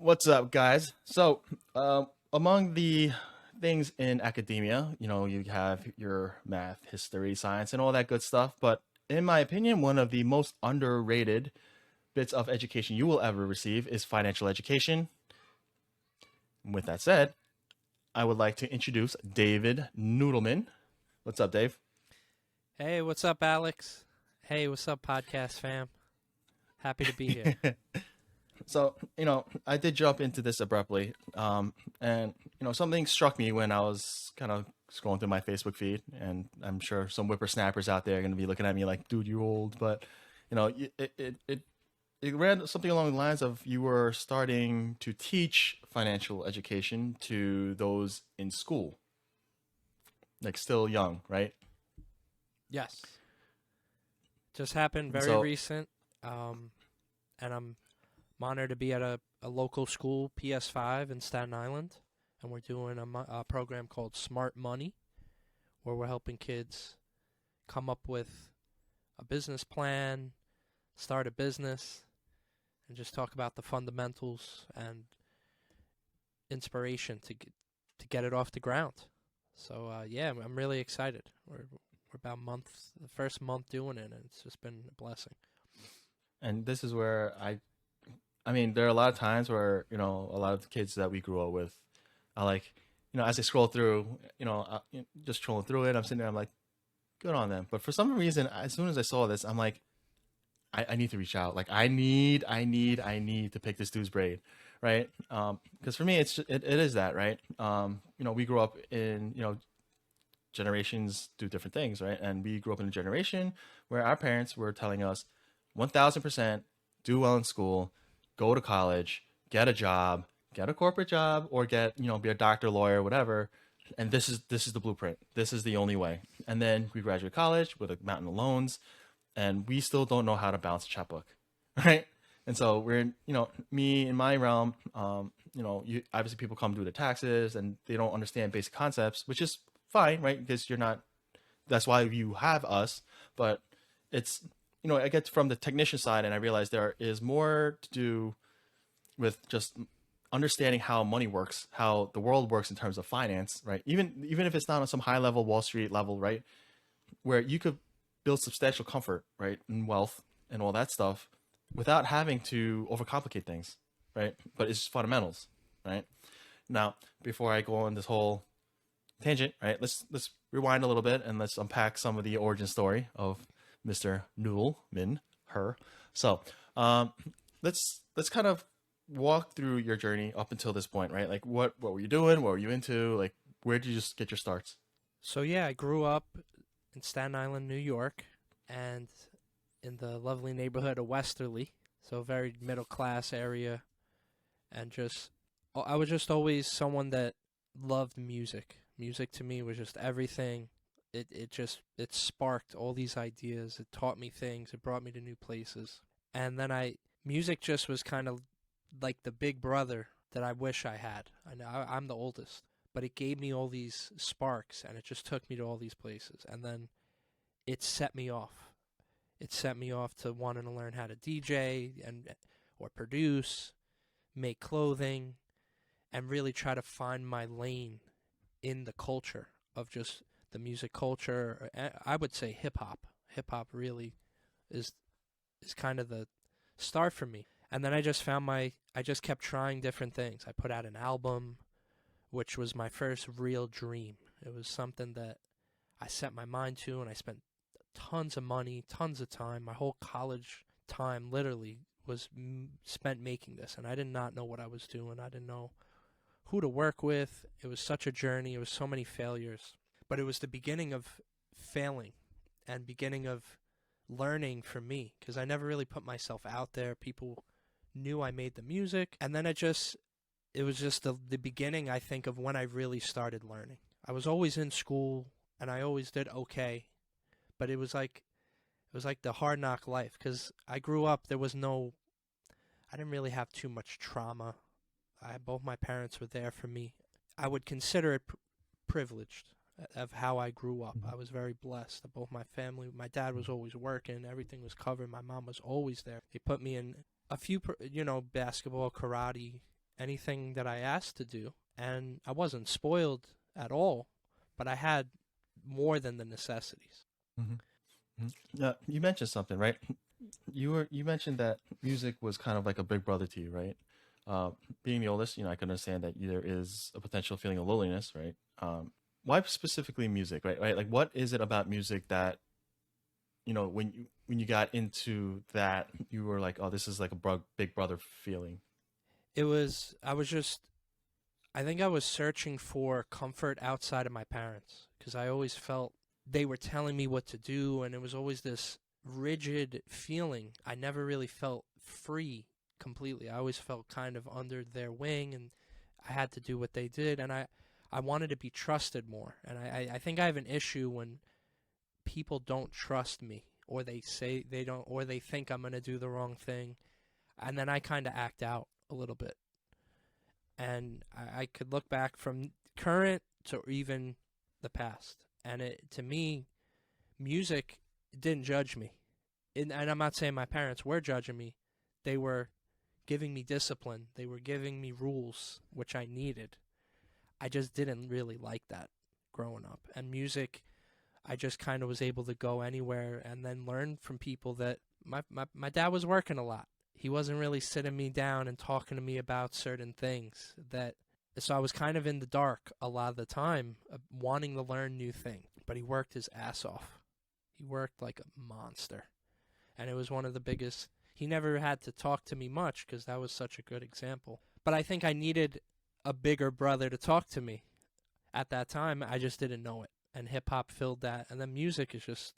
What's up, guys? Among the things in academia, you have your math, history, science, and all that good stuff. But in my opinion, one of the most underrated bits of education you will ever receive is financial education. With that said, I would like to introduce David Noodleman. What's up, Dave? Hey, what's up, Alex? Hey, what's up, podcast fam? Happy to be here. I did jump into this abruptly, and something struck me when I was kind of scrolling through my Facebook feed, and I'm sure some whippersnappers out there are going to be looking at me like, "Dude, you're old." But it read something along the lines of you were starting to teach financial education to those in school, like still young, right? Yes, just happened And very so, recent, and I'm honored to be at a local school, PS5 in Staten Island, and we're doing a program called Smart Money, where we're helping kids come up with a business plan, start a business, and just talk about the fundamentals and inspiration to get it off the ground. So yeah, I'm really excited. We're about a month, the first month doing it, and it's just been a blessing. and this is where I mean, there are a lot of times where a lot of the kids that we grew up with, I like, as I scroll through, just trolling through it, I'm sitting there, I'm like, good on them. But for some reason, as soon as I saw this, I'm like, I need to reach out. Like, I need to pick this dude's braid, right? Because for me, it is that, right? We grew up in generations do different things, right? And we grew up in a generation where our parents were telling us 1000% do well in school, go to college, get a job, get a corporate job, or get, be a doctor, lawyer, whatever. And this is the blueprint. This is the only way. And then we graduate college with a mountain of loans, and we still don't know how to balance a checkbook, right? And so we're in, me in my realm, obviously people come do the taxes and they don't understand basic concepts, which is fine, right? Because you're not, that's why you have us. But it's, I get from the technician side and I realize there is more to do with just understanding how money works, how the world works in terms of finance, right? Even if it's not on some high level Wall Street level, right? Where you could build substantial comfort, right, and wealth and all that stuff without having to overcomplicate things, right? But it's just fundamentals, right? Now, before I go on this whole tangent, right? Let's rewind a little bit and let's unpack some of the origin story of Mr. Noodleman, her. So, um, let's kind of walk through your journey up until this point, right? Like, what were you doing? What were you into? Like, where did you just get your starts? So yeah, I grew up in Staten Island, New York, and in the lovely neighborhood of Westerly, so a very middle class area, and just I was just always someone that loved music. Music to me was just everything. It sparked all these ideas. It taught me things. It brought me to new places. And then I music just was kind of like the big brother that I wish I had. I know I'm the oldest, but it gave me all these sparks, and it just took me to all these places. And then it set me off. It set me off to wanting to learn how to DJ and or produce, make clothing, and really try to find my lane in the culture of just the music culture. I would say hip hop. Hip hop really is is kind of the start for me. And then I just kept trying different things. I put out an album, which was my first real dream. It was something that I set my mind to, and I spent tons of money, tons of time. My whole college time literally was spent making this, and I did not know what I was doing. I didn't know who to work with. It was such a journey. It was so many failures. But it was the beginning of failing and beginning of learning for me because I never really put myself out there. People knew I made the music, and then it was just the beginning, I think, of when I really started learning. I was always in school and I always did okay, but it was like the hard knock life because I grew up. I didn't really have too much trauma. Both my parents were there for me. I would consider it privileged of how I grew up. I was very blessed. Both my family, my dad was always working, everything was covered. My mom was always there. They put me in a few, basketball, karate, anything that I asked to do, and I wasn't spoiled at all, but I had more than the necessities. Mhm. You mentioned something, right? You mentioned that music was kind of like a big brother to you, right? Uh, Being the oldest, I can understand that there is a potential feeling of loneliness, right? Why specifically music, right? Right? Like, what is it about music that when you got into that, you were like, oh, this is like a big brother feeling. I was just, I think I was searching for comfort outside of my parents because I always felt they were telling me what to do, and it was always this rigid feeling. I never really felt free completely. I always felt kind of under their wing, and I had to do what they did, and I wanted to be trusted more. And I think I have an issue when people don't trust me, or they say they don't, or they think I'm going to do the wrong thing, and then I kind of act out a little bit. And I could look back from current to even the past. And to me, music didn't judge me. And I'm not saying my parents were judging me. They were giving me discipline. They were giving me rules, which I needed. I just didn't really like that growing up. And music, I just kind of was able to go anywhere and then learn from people that my dad was working a lot. He wasn't really sitting me down and talking to me about certain things that so I was kind of in the dark a lot of the time, wanting to learn new things. But he worked his ass off. He worked like a monster, and it was one of the biggest. He never had to talk to me much because that was such a good example. But I think I needed a bigger brother to talk to me at that time. I just didn't know it, and hip hop filled that. And then music is just,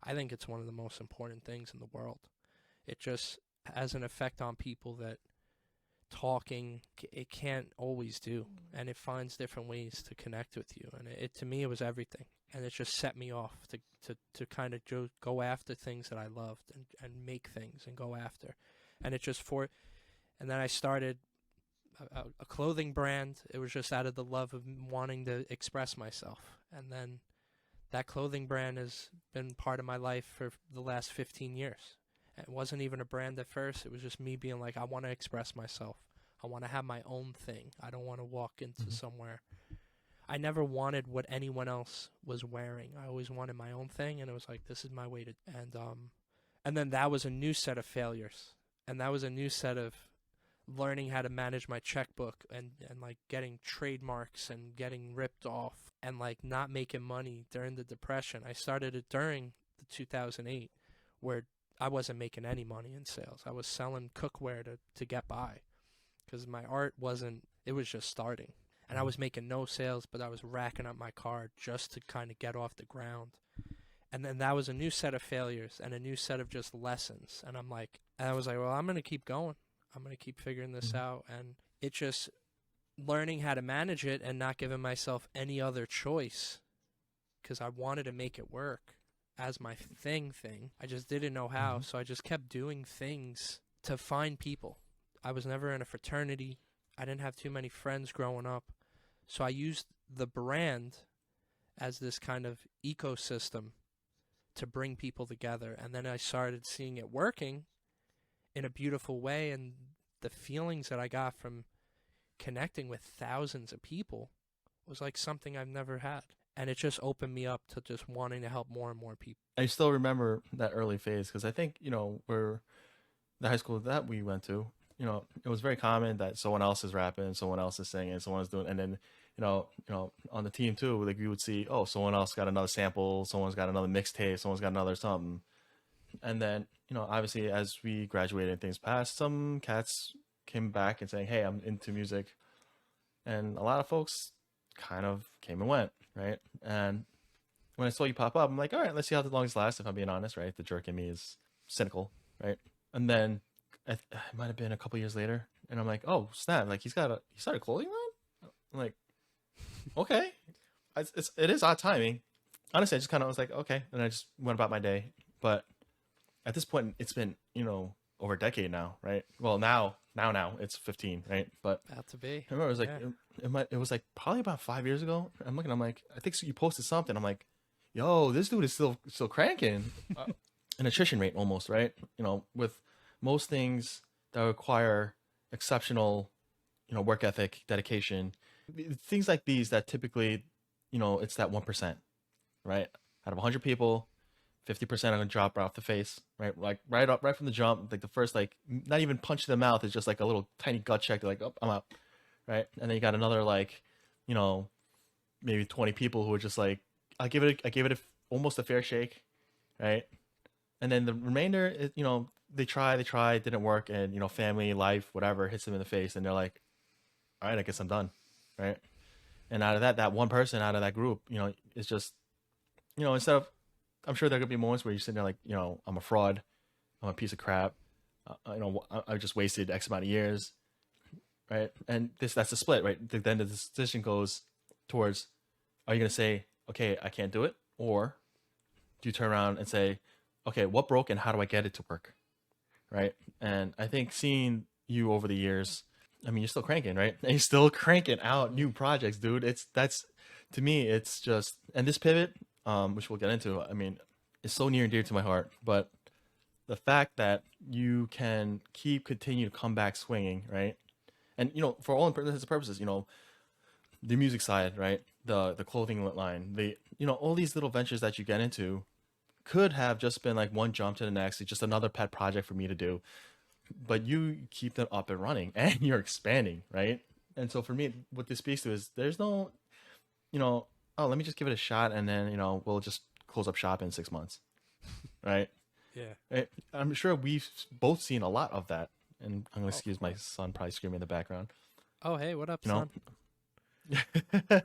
I think it's one of the most important things in the world. It just has an effect on people that talking it can't always do, and it finds different ways to connect with you. And it to me it was everything, and it just set me off to kind of go after things that I loved and make things and go after. And it just for and then I started a clothing brand. It was just out of the love of wanting to express myself. And then that clothing brand has been part of my life for the last 15 years. It wasn't even a brand at first. It was just me being like, I want to express myself. I want to have my own thing. I don't want to walk into Mhm. somewhere. I never wanted what anyone else was wearing. I always wanted my own thing, and it was like, this is my way to. And then that was a new set of failures, and that was a new set of learning how to manage my checkbook and like getting trademarks and getting ripped off and like not making money during the depression. I started it during the 2008 where I wasn't making any money in sales. I was selling cookware to get by because my art wasn't, it was just starting. And I Mhm. was making no sales, but I was racking up my card just to kind of get off the ground. And then that was a new set of failures and a new set of just lessons. And I was like, well, I'm going to keep going. I'm going to keep figuring this Mhm. out. And it just learning how to manage it and not giving myself any other choice because I wanted to make it work as my thing. I just didn't know how. Mhm. So I just kept doing things to find people. I was never in a fraternity. I didn't have too many friends growing up. So I used the brand as this kind of ecosystem to bring people together. And then I started seeing it working in a beautiful way. And the feelings that I got from connecting with thousands of people was like something I've never had. And it just opened me up to just wanting to help more and more people. I still remember that early phase because I think where the high school that we went to, it was very common that someone else is rapping, someone else is singing, someone's doing, and then on the team too, like we would see, oh, someone else got another sample, someone's got another mixtape, someone's got another something, and then obviously as we graduated and things passed, some cats came back and saying, hey, I'm into music, and a lot of folks kind of came and went, right? And when I saw you pop up, I'm like, all right, let's see how long this lasts. If I'm being honest, right? The jerk in me is cynical, right? And then it might have been a couple years later, and I'm like, oh snap! Like he started a clothing line. I'm like, okay, it is odd timing. Honestly, I just kind of was like, okay, and I just went about my day. But at this point, it's been over a decade now, right? Well, now it's 15, right? But About to be. I remember it was like Yeah. it was like probably about 5 years ago. I'm looking, I'm like, I think so you posted something. I'm like, yo, this dude is still cranking. An attrition rate almost, right? With most things that require exceptional, work ethic, dedication, things like these that typically, it's that 1%, right? Out of 100 people, 50% are gonna drop right off the face, right? Like right up, right from the jump, like the first, like not even punch to the mouth is just like a little tiny gut check. They're like, oh, I'm out, right? And then you got another like, you know, maybe 20 people who are just like, I gave it almost a fair shake, right? And then the remainder, they try, it didn't work, and family, life, whatever hits them in the face, and they're like, all right, I guess I'm done, right? And out of that one person out of that group, it's just, instead of, I'm sure there could be moments where you're sitting there like, I'm a fraud, I'm a piece of crap, I just wasted X amount of years, right? And that's the split, right? Then the decision goes towards, are you gonna say, okay, I can't do it, or do you turn around and say, okay, what broke and how do I get it to work, right? And I think seeing you over the years, I mean, you're still cranking, right? And you're still cranking out new projects, dude. That's to me, it's just, and this pivot, which we'll get into, I mean, is so near and dear to my heart. But the fact that you can continue to come back swinging, right? And for all intents and purposes, the music side, right? The clothing line, all these little ventures that you get into could have just been like one jump to the next. It's just another pet project for me to do, but you keep them up and running and you're expanding, right? And so for me, what this speaks to is there's no, oh, let me just give it a shot and then, we'll just close up shop in 6 months, right? Yeah. I'm sure we've both seen a lot of that. And I'm going to Oh, of excuse my course. son probably screaming in the background, Oh, hey, what up, you know? son?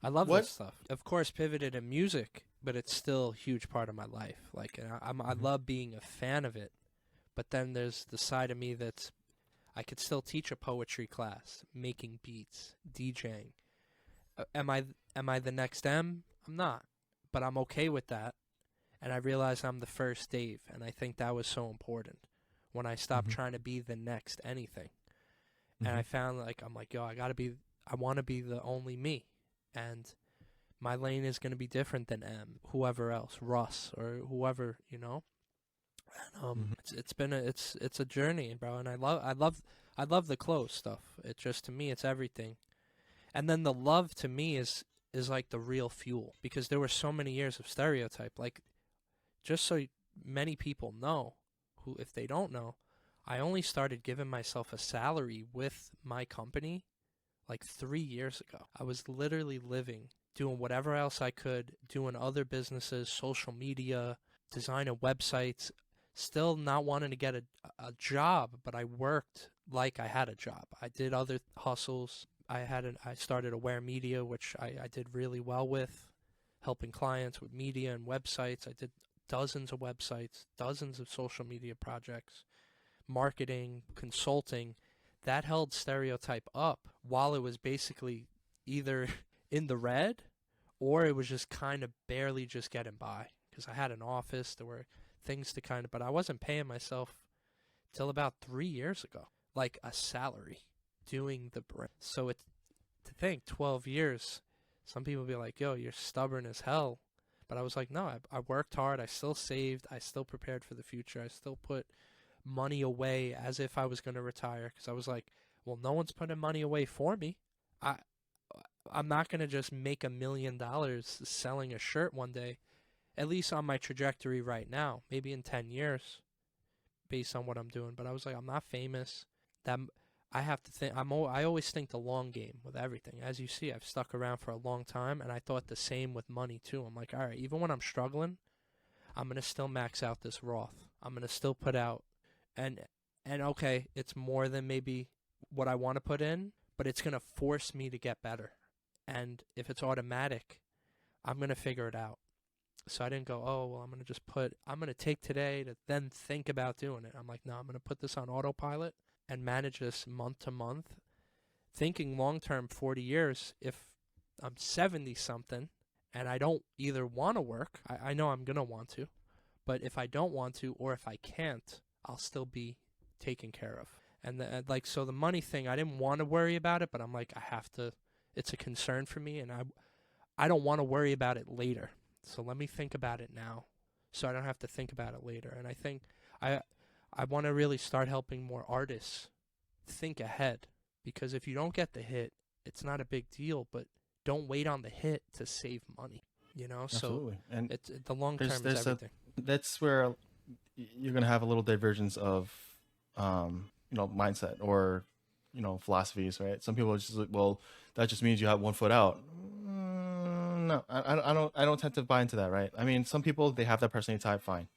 I love this What? stuff. Of course, pivoted in music, but it's still a huge part of my life. Like, and I Mhm. love being a fan of it. But then there's the side of me that's I could still teach a poetry class, making beats, DJing. Am I the next M? I'm not, but I'm okay with that. And I realize I'm the first Dave, and I think that was so important when I stopped Mhm. trying to be the next anything. And I Mhm. found like I'm like, yo, I want to be the only me, and my lane is going to be different than M, whoever else, Russ or whoever, you know. And Mhm. it's a journey, bro, and I love the clothes stuff. It just to me it's everything. And then the love to me is like the real fuel because there were so many years of stereotype. Like just so many people know, who if they don't know, I only started giving myself a salary with my company like 3 years ago. I was literally living, doing whatever else I could, doing other businesses, social media, designing websites, still not wanting to get a job, but I worked like I had a job. I did other hustles. I started Aware Media, which I did really well with, helping clients with media and websites. I did dozens of websites, dozens of social media projects, marketing, consulting, that held Stereotype up while it was basically either in the red or it was just kind of barely just getting by because I had an office. There were things to kind of, but I wasn't paying myself till about 3 years ago, like a salary doing the brand. So it's to think 12 years, some people be like, yo, you're stubborn as hell. But I was like, no, I worked hard. I still saved. I still prepared for the future. I still put money away as if I was going to retire because I was like, well, no one's putting money away for me. I I'm not going to just make $1 million selling a shirt one day. At least on my trajectory right now, maybe in 10 years based on what I'm doing, but I was like I'm not famous. That I have to think I always think the long game with everything. As you see, I've stuck around for a long time and I thought the same with money too. I'm like, all right, even when I'm struggling, I'm going to still max out this Roth. I'm going to still put out and okay, it's more than maybe what I want to put in, but it's going to force me to get better. And if it's automatic, I'm going to figure it out. So I didn't go, oh, well, I'm going to take today to then think about doing it. I'm like, no, I'm going to put this on autopilot and manage this month to month, thinking long term 40 years. If I'm 70 something and I don't either want to work, I know I'm going to want to, but if I don't want to or if I can't, I'll still be taken care of. And like so the money thing, I didn't want to worry about it, but I'm like I have to. It's a concern for me, and I don't want to worry about it later. So let me think about it now, so I don't have to think about it later. And I think I I want to really start helping more artists think ahead. because if you don't get the hit, it's not a big deal, but don't wait on the hit to save money, you know? So Absolutely. And it's the long there's term is there's a everything. that's where you're gonna have a little divergence of mindset or philosophies, right? Some people are just like, well, that just means you have one foot out. No, I don't tend to buy into that, right? I mean, some people, they have that personality type, fine,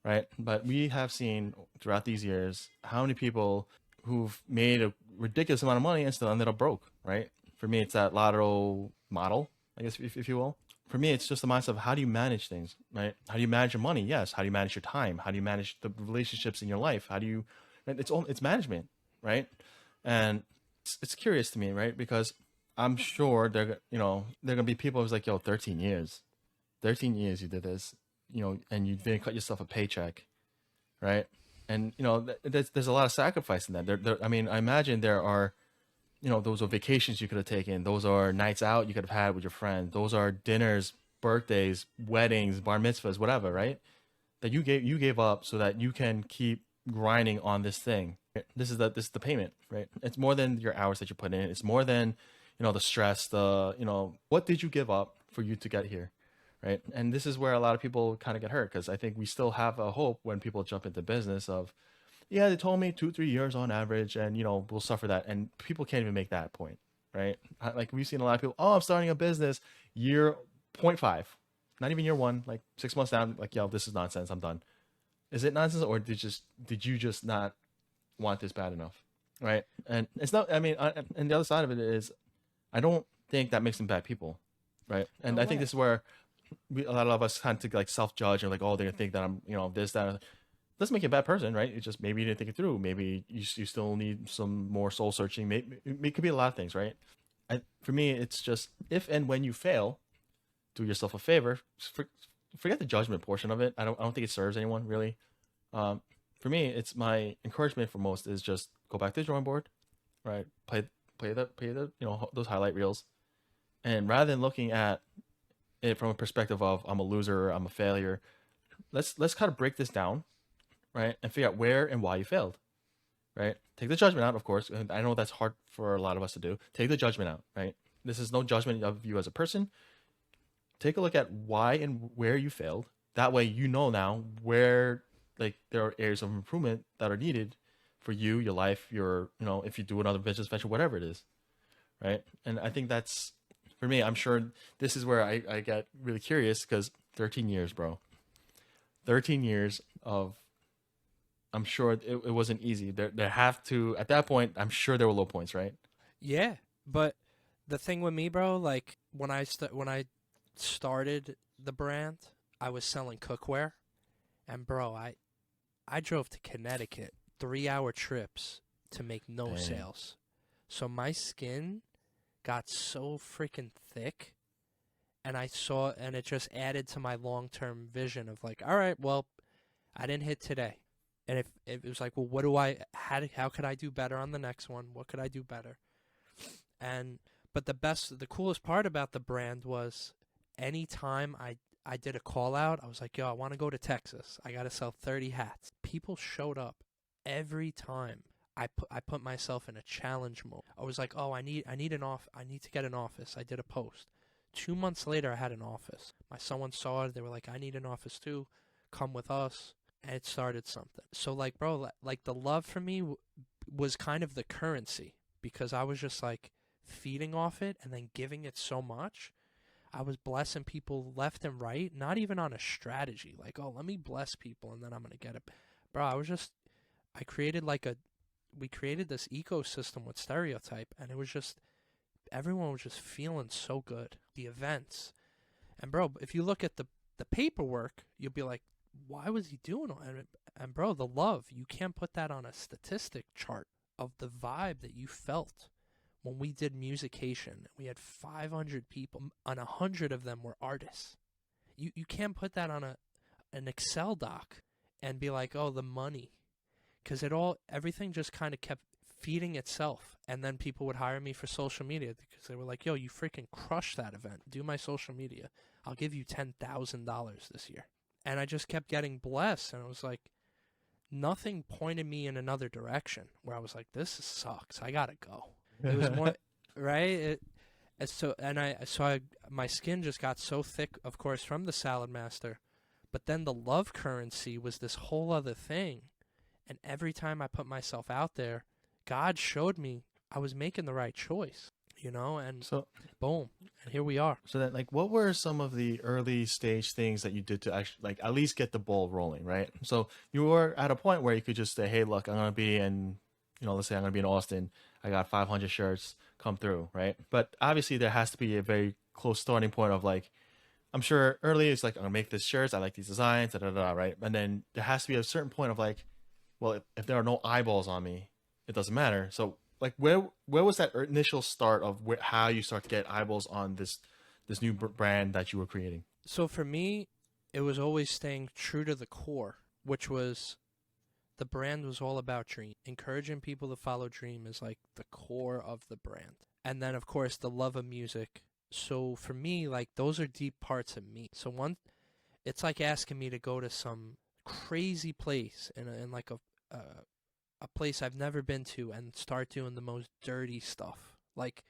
right? But we have seen throughout these years how many people who've made a ridiculous amount of money and still ended up broke, right? For me, it's that lotto model, I guess, if you will. For me, it's just the mindset of how do you manage things, right? How do you manage your money? Yes. How do you manage your time? How do you manage the relationships in your life? How do you? It's management, right? And it's curious to me, right? Because I'm sure they're gonna be people who's like, yo, 13 years, 13 years you did this, and you didn't cut yourself a paycheck, right? And there's a lot of sacrifice in that. I mean, I imagine there are, those are vacations you could have taken. Those are nights out you could have had with your friends. Those are dinners, birthdays, weddings, bar mitzvahs, whatever, right? That you gave up so that you can keep grinding on this thing. This is the payment, right? It's more than your hours that you put in. It's more than the stress. What did you give up for you to get here, right? And this is where a lot of people kind of get hurt, because I think we still have a hope when people jump into business of, yeah, they told me 2 3 years on average, and we'll suffer that, and people can't even make that point, right? Like, we've seen a lot of people, oh, I'm starting a business year point 5, not even year 1, like 6 months down, like, yo, this is nonsense, I'm done. Is it nonsense, or did you just not want this bad enough, right? And it's not. I mean, and the other side of it is, I don't think that makes them bad people, right? And No I think this way. is where a lot of us kind of like self judge and like, oh, they're gonna think that I'm, this, that. Doesn't make you a bad person, right? It's just maybe you didn't think it through. Maybe you still need some more soul searching. Maybe it could be a lot of things, right? For me, it's just, if and when you fail, do yourself a favor. Forget the judgment portion of it. I don't think it serves anyone really. Um, for me, it's my encouragement for most is just go back to the drawing board, right? Play the those highlight reels, and rather than looking at it from a perspective of I'm a loser, I'm a failure, let's kind of break this down, right? And figure out where and why you failed, right? Take the judgment out, of course. And I know that's hard for a lot of us to do. Take the judgment out, right? This is no judgment of you as a person. Take a look at why and where you failed. That way, now where, like, there are areas of improvement that are needed for you, your life, if you do another business venture, whatever it is, right? And I think that's, for me, I'm sure this is where I get really curious, because 13 years, bro. 13 years of, I'm sure it wasn't easy. There have to, at that point, I'm sure there were low points, right? Yeah, but the thing with me, bro, like when I started the brand, I was selling cookware, and bro, I drove to Connecticut 3 hour trips to make no Dang. sales. So my skin got so freaking thick, and and it just added to my long term vision of like, all right, well, I didn't hit today. And if it was like, well, how could I do better on the next one? What could I do better? And but the coolest part about the brand was anytime I did a call out, I was like, yo, I want to go to Texas. I got to sell 30 hats. People showed up every time. I put myself in a challenge mode. I was like, oh, I need to get an office. I did a post. 2 months later, I had an office. My someone saw it. They were like, I need an office too. Come with us. And it started something. So like, bro, like the love for me was kind of the currency, because I was just like feeding off it and then giving it so much. I was blessing people left and right, not even on a strategy. Like, oh, let me bless people and then I'm gonna get it. Bro, I created we created this ecosystem with Stereotype, and it was just, everyone was just feeling so good. The events. And bro, if you look at the paperwork, you'll be like, why was he doing all that? And bro, the love, you can't put that on a statistic chart of the vibe that you felt when we did Musication. We had 500 people, and 100 of them were artists. You can't put that on an Excel doc and be like, oh, the money, because everything just kind of kept feeding itself. And then people would hire me for social media because they were like, yo, you freaking crushed that event. Do my social media. I'll give you $10,000 this year. And I just kept getting blessed, and it was like nothing pointed me in another direction where I was like, this sucks. I gotta go. It was more right. My skin just got so thick, of course, from the Salad Master. But then the love currency was this whole other thing. And every time I put myself out there, God showed me I was making the right choice, and So boom, and here we are. so that like what were some of the early stage things that you did to actually like at least get the ball rolling, right? So you were at a point where you could just say, "Hey, look, I'm gonna be in, let's say I'm gonna be in Austin. I got 500 shirts come through, right?" But obviously there has to be a very close starting point of like, I'm sure early it's like I'm gonna make this shirts. I like these designs, da da da, right? And then there has to be a certain point of like, well, if there are no eyeballs on me, it doesn't matter. So like where was that initial start of how you start to get eyeballs on this new brand that you were creating? So for me, it was always staying true to the core, which was the brand was all about dream. Encouraging people to follow dream is like the core of the brand. And then of course the love of music. So for me, like those are deep parts of me. So it's like asking me to go to some crazy place in like a place I've never been to and start doing the most dirty stuff. Like,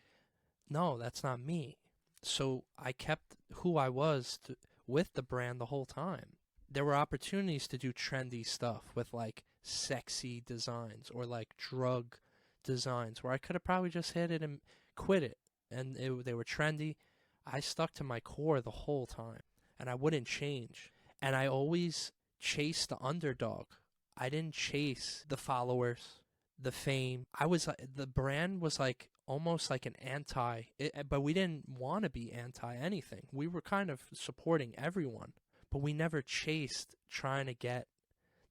no, that's not me. So I kept who I was with the brand the whole time. There were opportunities to do trendy stuff with like sexy designs or like drug designs where I could have probably just hit it and quit it. And they were trendy. I stuck to my core the whole time and I wouldn't change. And I always chased the underdog. I didn't chase the followers, the fame. The brand was like almost like an but we didn't want to be anti anything. We were kind of supporting everyone, but we never chased trying to get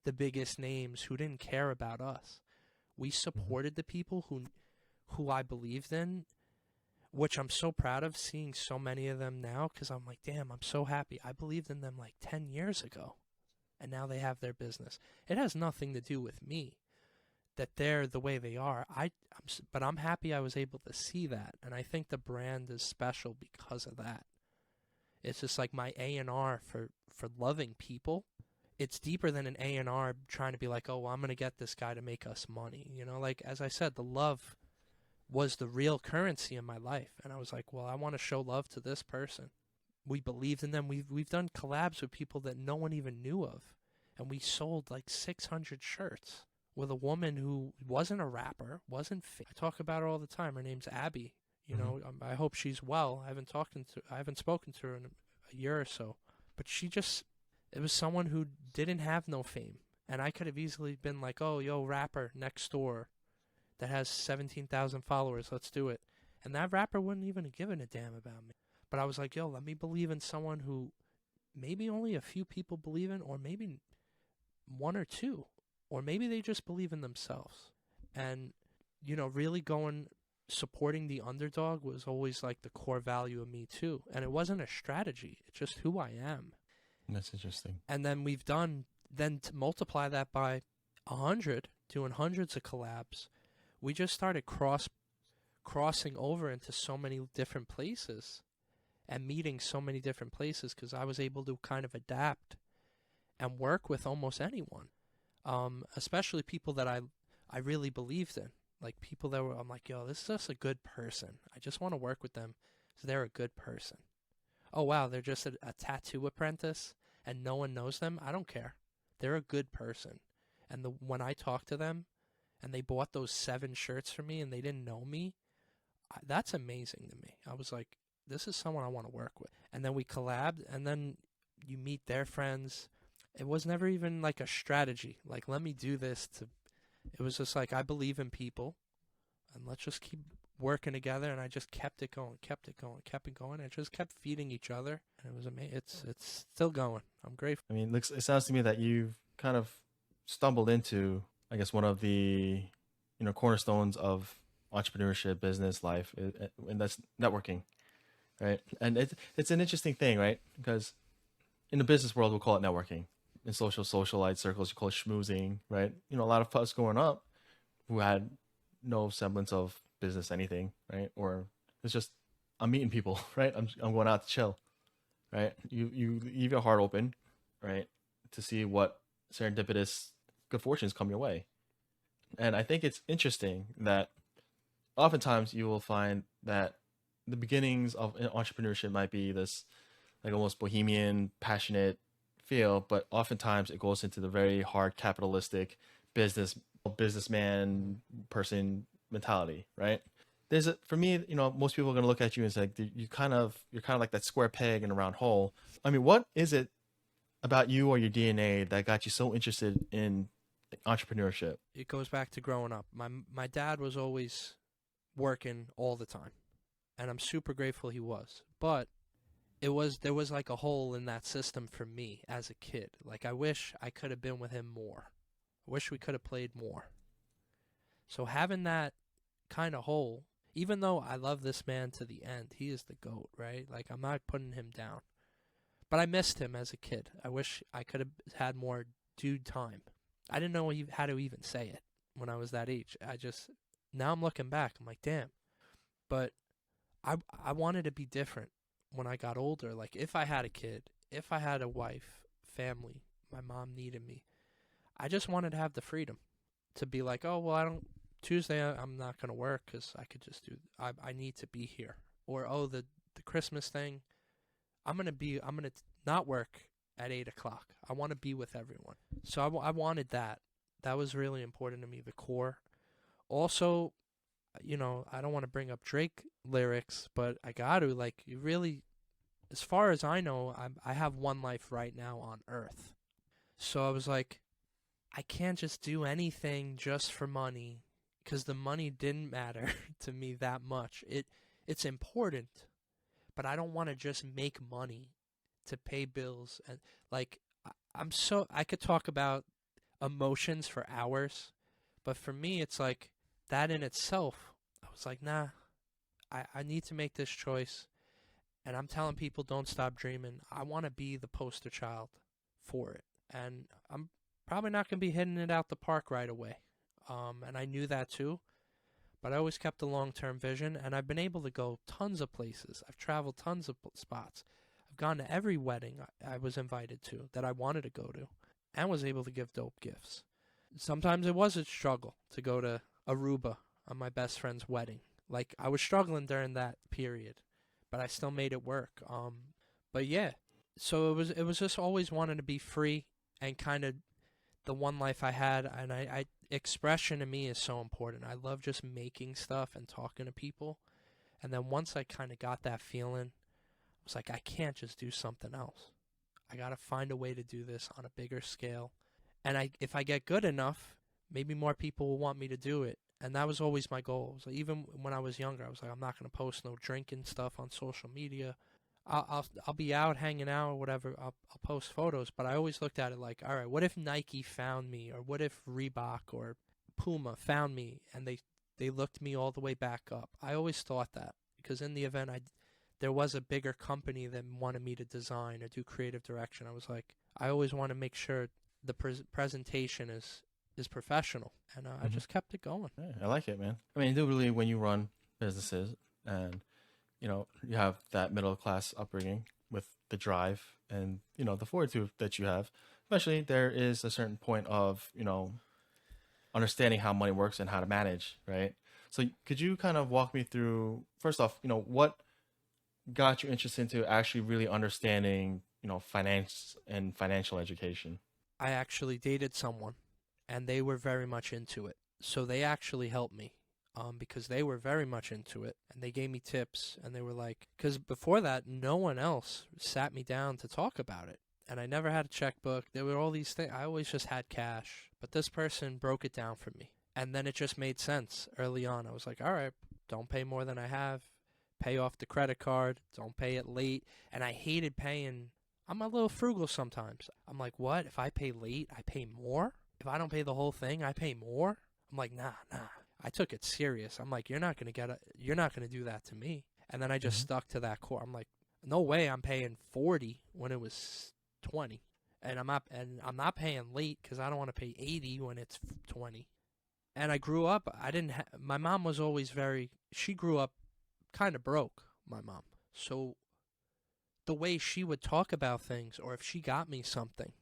the biggest names who didn't care about us. We Mhm. supported the people who I believed in, which I'm so proud of seeing so many of them now because I'm like, damn, I'm so happy. I believed in them like 10 years ago and now they have their business. It has nothing to do with me that they're the way they are. But I'm happy I was able to see that, and I think the brand is special because of that. It's just like my A&R for loving people. It's deeper than an A&R trying to be like, oh, well, I'm gonna get this guy to make us money. Like as I said, the love was the real currency in my life, and I was like, well, I want to show love to this person. We believed in them. We've done collabs with people that no one even knew of, and we sold like 600 shirts with a woman who wasn't a rapper, wasn't. I talk about her all the time. Her name's Abby. Mhm. I hope she's well. I haven't spoken to her in a year or so, but it was someone who didn't have no fame, and I could have easily been like, oh, yo, rapper next door that has 17,000 followers. Let's do it. And that rapper wouldn't even have given a damn about me. But I was like, yo, let me believe in someone who maybe only a few people believe in, or maybe one or two, or maybe they just believe in themselves. And, really supporting the underdog was always like the core value of me too. And it wasn't a strategy, it's just who I am. That's interesting. And then then to multiply that by 100, doing hundreds of collabs, we just started crossing over into so many different places and meeting so many different places because I was able to kind of adapt and work with almost anyone, especially people that I really believed in. Like people that I'm like, yo, this is just a good person. I just want to work with them because they're a good person. Oh, wow, they're just a tattoo apprentice and no one knows them. I don't care. They're a good person. And when I talk to them and they bought those 7 shirts for me and they didn't know me, that's amazing to me. I was like, this is someone I want to work with. And then we collabed, and then you meet their friends. It was never even like a strategy. Like, let me do this to. It was just like I believe in people, and let's just keep working together. And I just kept it going, kept it going, kept it going. And just kept feeding each other, and it was amazing. It's still going. I'm grateful. I mean, it sounds to me that you've kind of stumbled into, I guess, one of the, cornerstones of entrepreneurship, business, life, and that's networking, right? And it's an interesting thing, right? Because in the business world, we'll call it networking. In socialite circles, you call it schmoozing, right? A lot of us growing up who had no semblance of business, anything, right? Or it's just I'm meeting people, right? I'm going out to chill, right? You leave your heart open, right, to see what serendipitous good fortunes come your way. And I think it's interesting that oftentimes you will find that the beginnings of entrepreneurship might be this like almost bohemian, passionate feel, but oftentimes it goes into the very hard capitalistic business businessman person mentality, right? There's a, for me, most people are gonna look at you and say you're kind of like that square peg in a round hole. I mean, what is it about you or your DNA that got you so interested in entrepreneurship? It goes back to growing up. My dad was always working all the time, and I'm super grateful he was. But there was like a hole in that system for me as a kid. Like I wish I could have been with him more. I wish we could have played more. So having that kind of hole, even though I love this man to the end, he is the GOAT, right? Like I'm not putting him down. But I missed him as a kid. I wish I could have had more dude time. I didn't know how to even say it when I was that age. Now I'm looking back, I'm like, damn. But I wanted to be different when I got older. Like if I had a kid, if I had a wife, family, my mom needed me. I just wanted to have the freedom to be like, oh well, I don't Tuesday. I'm not gonna work because I could just do. I need to be here. Or oh the Christmas thing. I'm gonna not work at 8 o'clock. I want to be with everyone. So I wanted that. That was really important to me. The core. Also, I don't want to bring up Drake lyrics, but I got to like you really. As far as I know, I have one life right now on Earth. So I was like, I can't just do anything just for money because the money didn't matter to me that much. It's important, but I don't want to just make money to pay bills and like I could talk about emotions for hours, but for me it's like that in itself. I was like, nah, I need to make this choice, and I'm telling people don't stop dreaming. I want to be the poster child for it, and I'm probably not going to be hitting it out the park right away. And I knew that too, but I always kept a long-term vision, and I've been able to go tons of places. I've traveled tons of spots. I've gone to every wedding I was invited to that I wanted to go to, and was able to give dope gifts. Sometimes it was a struggle to go to Aruba on my best friend's wedding. Like I was struggling during that period, but I still made it work. But yeah, so it was just always wanting to be free and kind of the one life I had, and I expression to me is so important. I love just making stuff and talking to people, and then once I kind of got that feeling, I was like, I can't just do something else. I gotta find a way to do this on a bigger scale, and if I get good enough, maybe more people will want me to do it. And that was always my goal. So even when I was younger, I was like, I'm not gonna post no drinking stuff on social media. I'll be out hanging out or whatever. I'll post photos, but I always looked at it like, all right, what if Nike found me, or what if Reebok or Puma found me and they looked me all the way back up? I always thought that because in the event there was a bigger company that wanted me to design or do creative direction. I was like, I always want to make sure the presentation is professional, and I Mm-hmm. just kept it going. Yeah, I like it, man. I mean, you do really when you run businesses and you have that middle class upbringing with the drive and the fortitude that you have. Especially there is a certain point of understanding how money works and how to manage, right? So could you kind of walk me through first off, what got you interested into actually really understanding finance and financial education? I actually dated someone, and they were very much into it. So they actually helped me, because they were very much into it, and they gave me tips, and they were like, because before that, no one else sat me down to talk about it. And I never had a checkbook. There were all these things. I always just had cash. But this person broke it down for me. And then it just made sense early on. I was like, all right, don't pay more than I have. Pay off the credit card. Don't pay it late. And I hated paying. I'm a little frugal sometimes. I'm like, what? If I pay late, I pay more? If I don't pay the whole thing, I pay more? I'm like, nah, nah. I took it serious. I'm like, you're not gonna do that to me. And then I just Hmm. stuck to that core. I'm like, no way I'm paying 40 when it was 20. And I'm not paying late cuz I don't want to pay 80 when it's 20. And I grew up, my mom was always she grew up kind of broke, my mom. So the way she would talk about things, or if she got me something,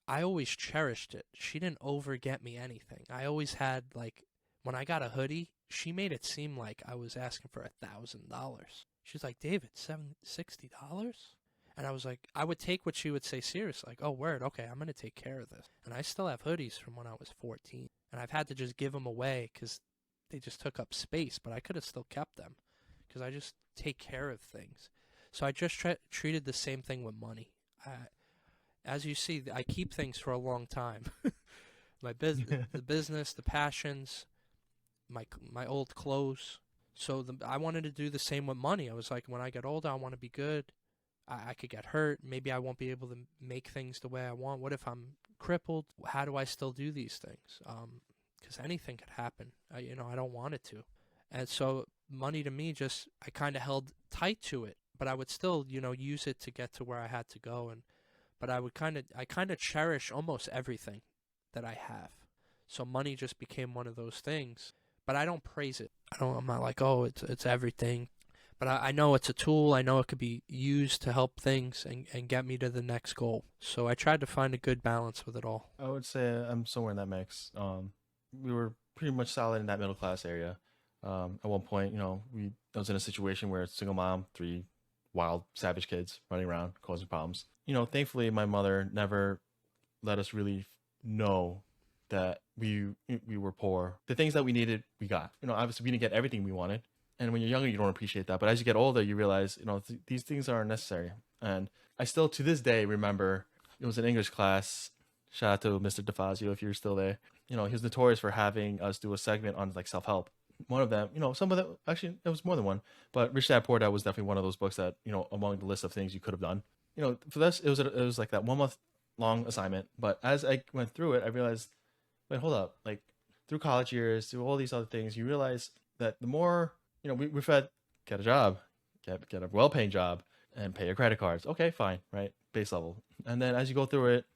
I always cherished it. She didn't over get me anything. I always had, like, when I got a hoodie, she made it seem like I was asking for $1,000. She's like, David, $60? And I was like, I would take what she would say serious, like, oh, word, okay, I'm going to take care of this. And I still have hoodies from when I was 14. And I've had to just give them away because they just took up space, but I could have still kept them because I just take care of things. So I just treated the same thing with money. As you see, I keep things for a long time. The business, the passions, my old clothes. So I wanted to do the same with money. I was like, when I get older, I want to be good. I could get hurt. Maybe I won't be able to make things the way I want. What if I'm crippled? How do I still do these things? Because anything could happen. I don't want it to. And so money to me, just I kind of held tight to it, but I would still, use it to get to where I had to go. But I kind of cherish almost everything that I have. So money just became one of those things. But I don't praise it. I'm not like, oh, it's everything. But I know it's a tool. I know it could be used to help things and get me to the next goal. So I tried to find a good balance with it all. I would say I'm somewhere in that mix. We were pretty much solid in that middle class area. At one point, I was in a situation where it's single mom, three wild, savage kids running around causing problems. Thankfully, my mother never let us really know that we were poor. The things that we needed, we got. Obviously, we didn't get everything we wanted. And when you're younger, you don't appreciate that. But as you get older, you realize, these things are necessary. And I still, to this day, remember it was an English class. Shout out to Mr. DeFazio if you're still there. He was notorious for having us do a segment on like self-help. One of them, some of them, actually, it was more than one. But Rich Dad Poor Dad was definitely one of those books that, among the list of things you could have done. For this, it was like that 1 month long assignment. But as I went through it, I realized, wait, hold up. Like through college years, through all these other things, you realize that the more we've had get a job, get a well-paying job, and pay your credit cards. Okay, fine, right? Base level. And then as you go through it,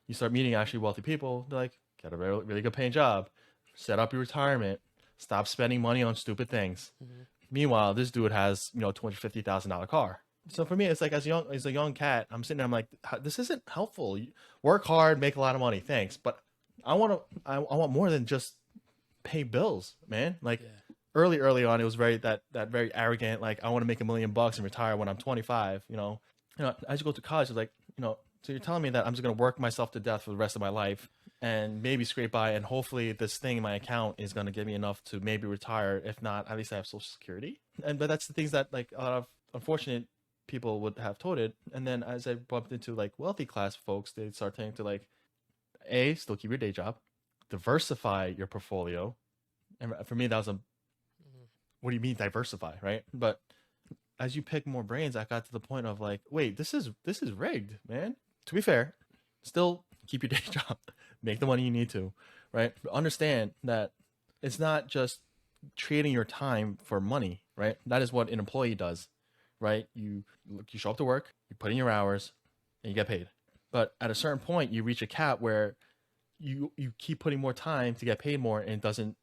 you start meeting actually wealthy people. They're like, get a really, really good paying job, set up your retirement, stop spending money on stupid things. Mm-hmm. Meanwhile, this dude has $250,000 car. So for me, it's like as a young cat, I'm sitting there, I'm like, this isn't helpful. You work hard, make a lot of money, thanks, but I want more than just pay bills, man. Like. Yeah. Early on, it was that very arrogant, like I want to make $1 million and retire when I'm 25. As you go to college, it's like, so you're telling me that I'm just gonna work myself to death for the rest of my life and maybe scrape by, and hopefully this thing in my account is gonna give me enough to maybe retire. If not, at least I have Social Security. But that's the things that like a lot of unfortunate people would have told it. And then as I bumped into like wealthy class folks, they start saying to like, still keep your day job, diversify your portfolio. And for me, that was what do you mean diversify, right? But as you pick more brains, I got to the point of like, wait, this is rigged, man. To be fair, still keep your day job, make the money you need to, right? But understand that it's not just trading your time for money, right? That is what an employee does, right? You show up to work, you put in your hours, and you get paid. But at a certain point, you reach a cap where you keep putting more time to get paid more, and it doesn't.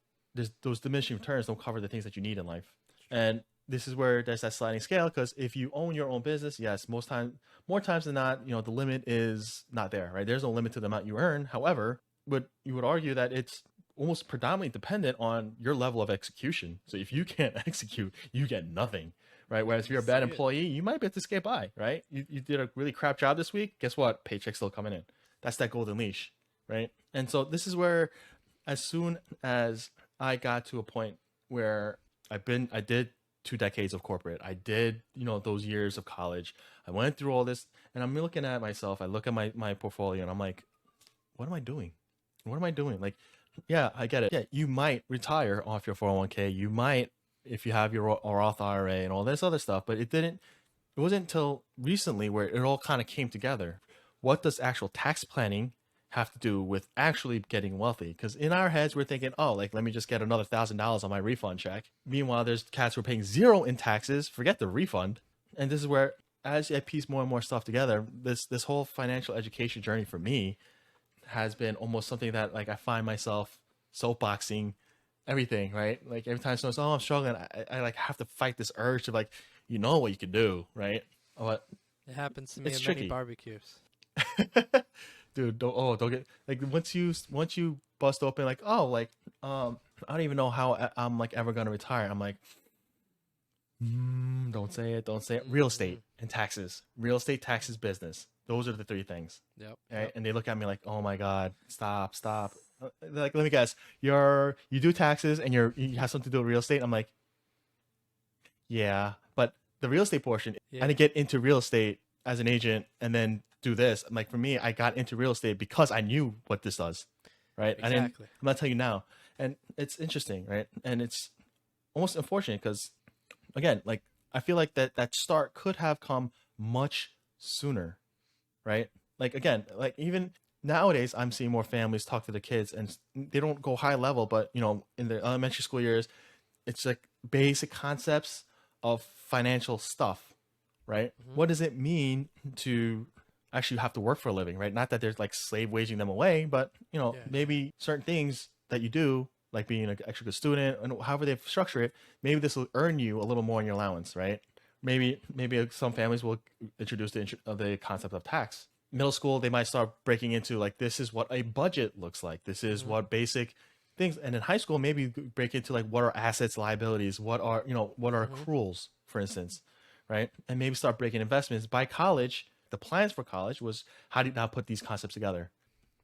Those diminishing returns don't cover the things that you need in life. And this is where there's that sliding scale, because if you own your own business, yes, more times than not, the limit is not there, right? There's no limit to the amount you earn. However, you would argue that it's almost predominantly dependent on your level of execution. So if you can't execute, you get nothing, right? Whereas if you're a bad employee, you might be able to skate by, right? You did a really crap job this week. Guess what? Paycheck's still coming in. That's that golden leash, right? And so this is where, as soon as I got to a point where I did 2 decades of corporate. I did, those years of college. I went through all this, and I'm looking at myself. I look at my portfolio, and I'm like, what am I doing? What am I doing? Like, yeah, I get it. Yeah, you might retire off your 401k. You might, if you have your Roth IRA and all this other stuff, but it wasn't until recently where it all kind of came together. What does actual tax planning have to do with actually getting wealthy? Because in our heads, we're thinking, oh, like, let me just get another $1,000 on my refund check. Meanwhile, there's cats who are paying 0 in taxes, forget the refund. And this is where, as I piece more and more stuff together, this whole financial education journey for me has been almost something that, like, I find myself soapboxing everything, right? Like, every time someone says, oh, I'm struggling, I like have to fight this urge to like, what you can do, right? But it happens to me at many barbecues. Dude, don't get like once you bust open like, oh, like I don't even know how I'm like ever gonna retire. I'm like, don't say it, don't say it. Real Mm-hmm. estate and taxes, real estate, taxes, business. Those are the three things, Yep. right? Yep. And they look at me like, oh my god, stop, stop. They're like, let me guess, you do taxes and you have something to do with real estate. I'm like, yeah, but the real estate portion, I Yeah. didn't get into real estate as an agent and then do this. Like for me, I got into real estate because I knew what this does, right? I didn't. Exactly. I'm not telling you now, and it's interesting, right? And it's almost unfortunate because again, like I feel like that start could have come much sooner, right? Like again, like even nowadays, I'm seeing more families talk to the kids, and they don't go high level, but in their elementary school years, it's like basic concepts of financial stuff, right? Mm-hmm. What does it mean to actually have to work for a living, right? Not that there's like slave waging them away, but Yeah. Yeah. maybe certain things that you do, like being an extra good student and however they structure it, maybe this will earn you a little more in your allowance, right? Maybe some families will introduce the concept of tax. Middle school, they might start breaking into like this is what a budget looks like. This is Mm-hmm. what basic things. And in high school, maybe you break into like what are assets, liabilities, what are Mm-hmm. accruals, for instance, right? And maybe start breaking investments. By college, the plans for college was how do you now put these concepts together?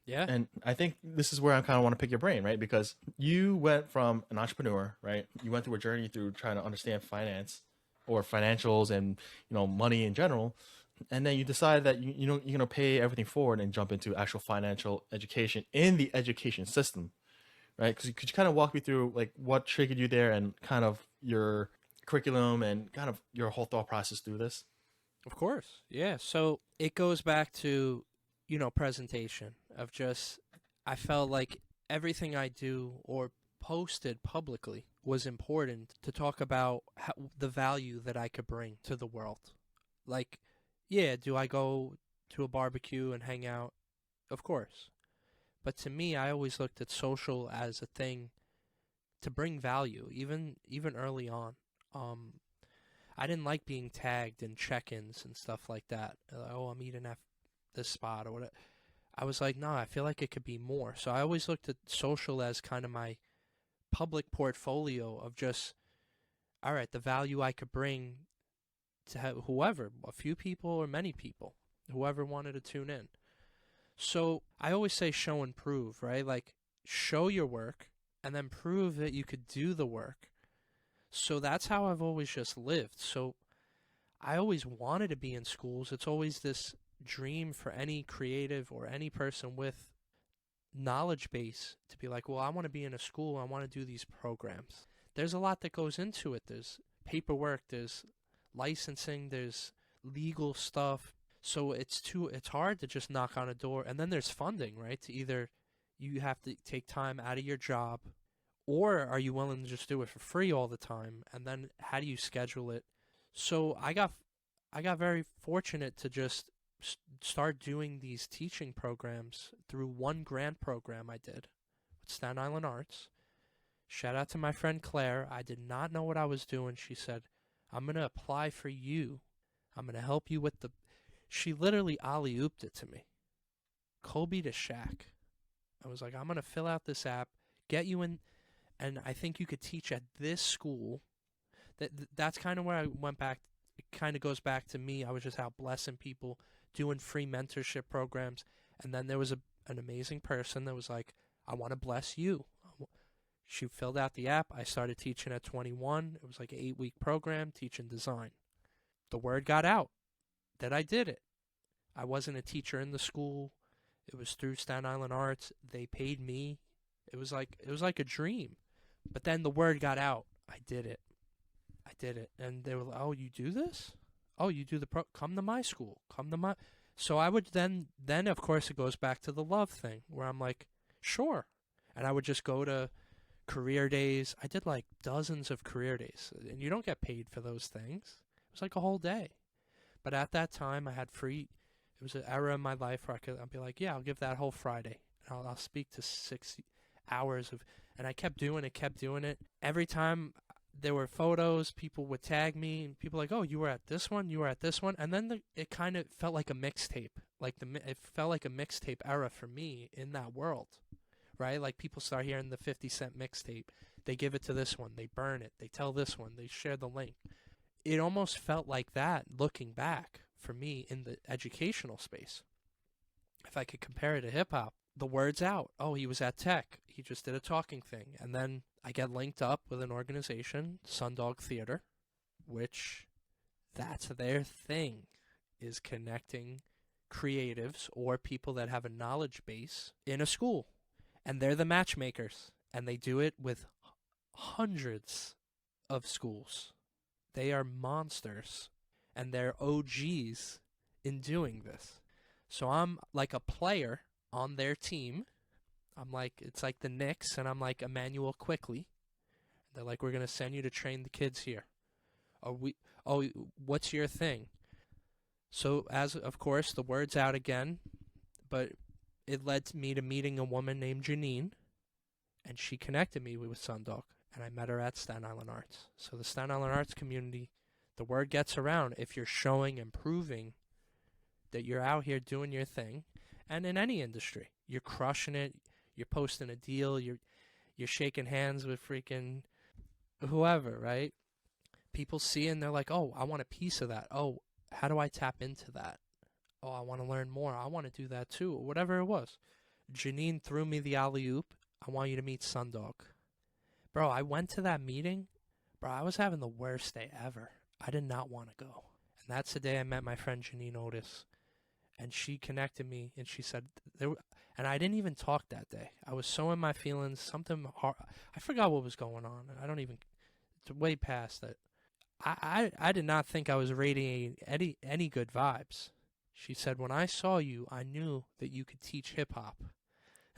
Yeah. And I think this is where I kind of want to pick your brain, right? Because you went from an entrepreneur, right? You went through a journey through trying to understand finance or financials and money in general, and then you decided that you're gonna pay everything forward and jump into actual financial education in the education system, right? Because could you kind of walk me through like what triggered you there and kind of your curriculum and kind of your whole thought process through this? Of course. Yeah. So it goes back to, presentation of just, I felt like everything I do or posted publicly was important to talk about the value that I could bring to the world. Like, yeah, do I go to a barbecue and hang out? Of course. But to me, I always looked at social as a thing to bring value, even early on. Um, I didn't like being tagged in check-ins and stuff like that. Oh, I'm eating at this spot or whatever. I was like, no, I feel like it could be more. So I always looked at social as kind of my public portfolio of just, all right, the value I could bring to whoever, a few people or many people, whoever wanted to tune in. So I always say show and prove, right? Like show your work and then prove that you could do the work. So that's how I've always just lived. So I always wanted to be in schools. It's always this dream for any creative or any person with knowledge base to be like, well, I want to be in a school. I want to do these programs. There's a lot that goes into it. There's paperwork, there's licensing, there's legal stuff. So it's hard to just knock on a door. And then there's funding, right? To either you have to take time out of your job, or are you willing to just do it for free all the time? And then how do you schedule it? So I got very fortunate to just start doing these teaching programs through one grant program I did with Staten Island Arts. Shout out to my friend Claire. I did not know what I was doing. She said, I'm going to apply for you. I'm going to help you with the. She literally alley ooped it to me. Kobe to Shaq. I was like, I'm going to fill out this app, get you in, and I think you could teach at this school. That's kind of where I went back. It kind of goes back to me. I was just out blessing people, doing free mentorship programs, and then there was an amazing person that was like, I want to bless you. She filled out the app. I started teaching at 21. It was like an 8-week program teaching design. The word got out that I did it. I wasn't a teacher in the school. It was through Staten Island Arts. They paid me. It was like a dream. But then the word got out. I did it. I did it. And they were like, "Oh, you do this? Oh, you do the come to my school. Come to my." So I would then of course it goes back to the love thing where I'm like, "Sure." And I would just go to career days. I did like dozens of career days. And you don't get paid for those things. It was like a whole day. But at that time I had free. It was an era in my life where I'd be like, "Yeah, I'll give that whole Friday. I'll speak to 6 hours of," and I kept doing it, kept doing it. Every time there were photos, people would tag me, and people like, "Oh, you were at this one, you were at this one," and then it kind of felt like a mixtape. It felt like a mixtape era for me in that world, right? Like people start hearing the 50 Cent mixtape, They give it to this one, they burn it, they tell this one, they share the link. It almost felt like that looking back for me in the educational space. If I could compare it to hip hop, the word's out. Oh, he was at Tech. He just did a talking thing. And then I get linked up with an organization, Sundog Theater, which that's their thing, is connecting creatives or people that have a knowledge base in a school. And they're the matchmakers. And they do it with hundreds of schools. They are monsters. And they're OGs in doing this. So I'm like a player on their team. I'm like, it's like the Knicks, and I'm like Emmanuel Quickly. They're like, we're gonna send you to train the kids here. Oh, what's your thing? So as of course the word's out again, but it led me to meeting a woman named Janine, and she connected me with Sundog, and I met her at Staten Island Arts. So the Staten Island Arts community, the word gets around if you're showing and proving that you're out here doing your thing, and in any industry, you're crushing it. You're posting a deal. You're shaking hands with freaking whoever, right? People see it and they're like, oh, I want a piece of that. Oh, how do I tap into that? Oh, I want to learn more. I want to do that too, or whatever it was. Janine threw me the alley oop. I want you to meet Sundog. Bro, I went to that meeting. Bro, I was having the worst day ever. I did not want to go. And that's the day I met my friend Janine Otis. And she connected me, and she said, and I didn't even talk that day. I was so in my feelings, something hard. I forgot what was going on. It's way past that. I did not think I was radiating any good vibes. She said, when I saw you, I knew that you could teach hip hop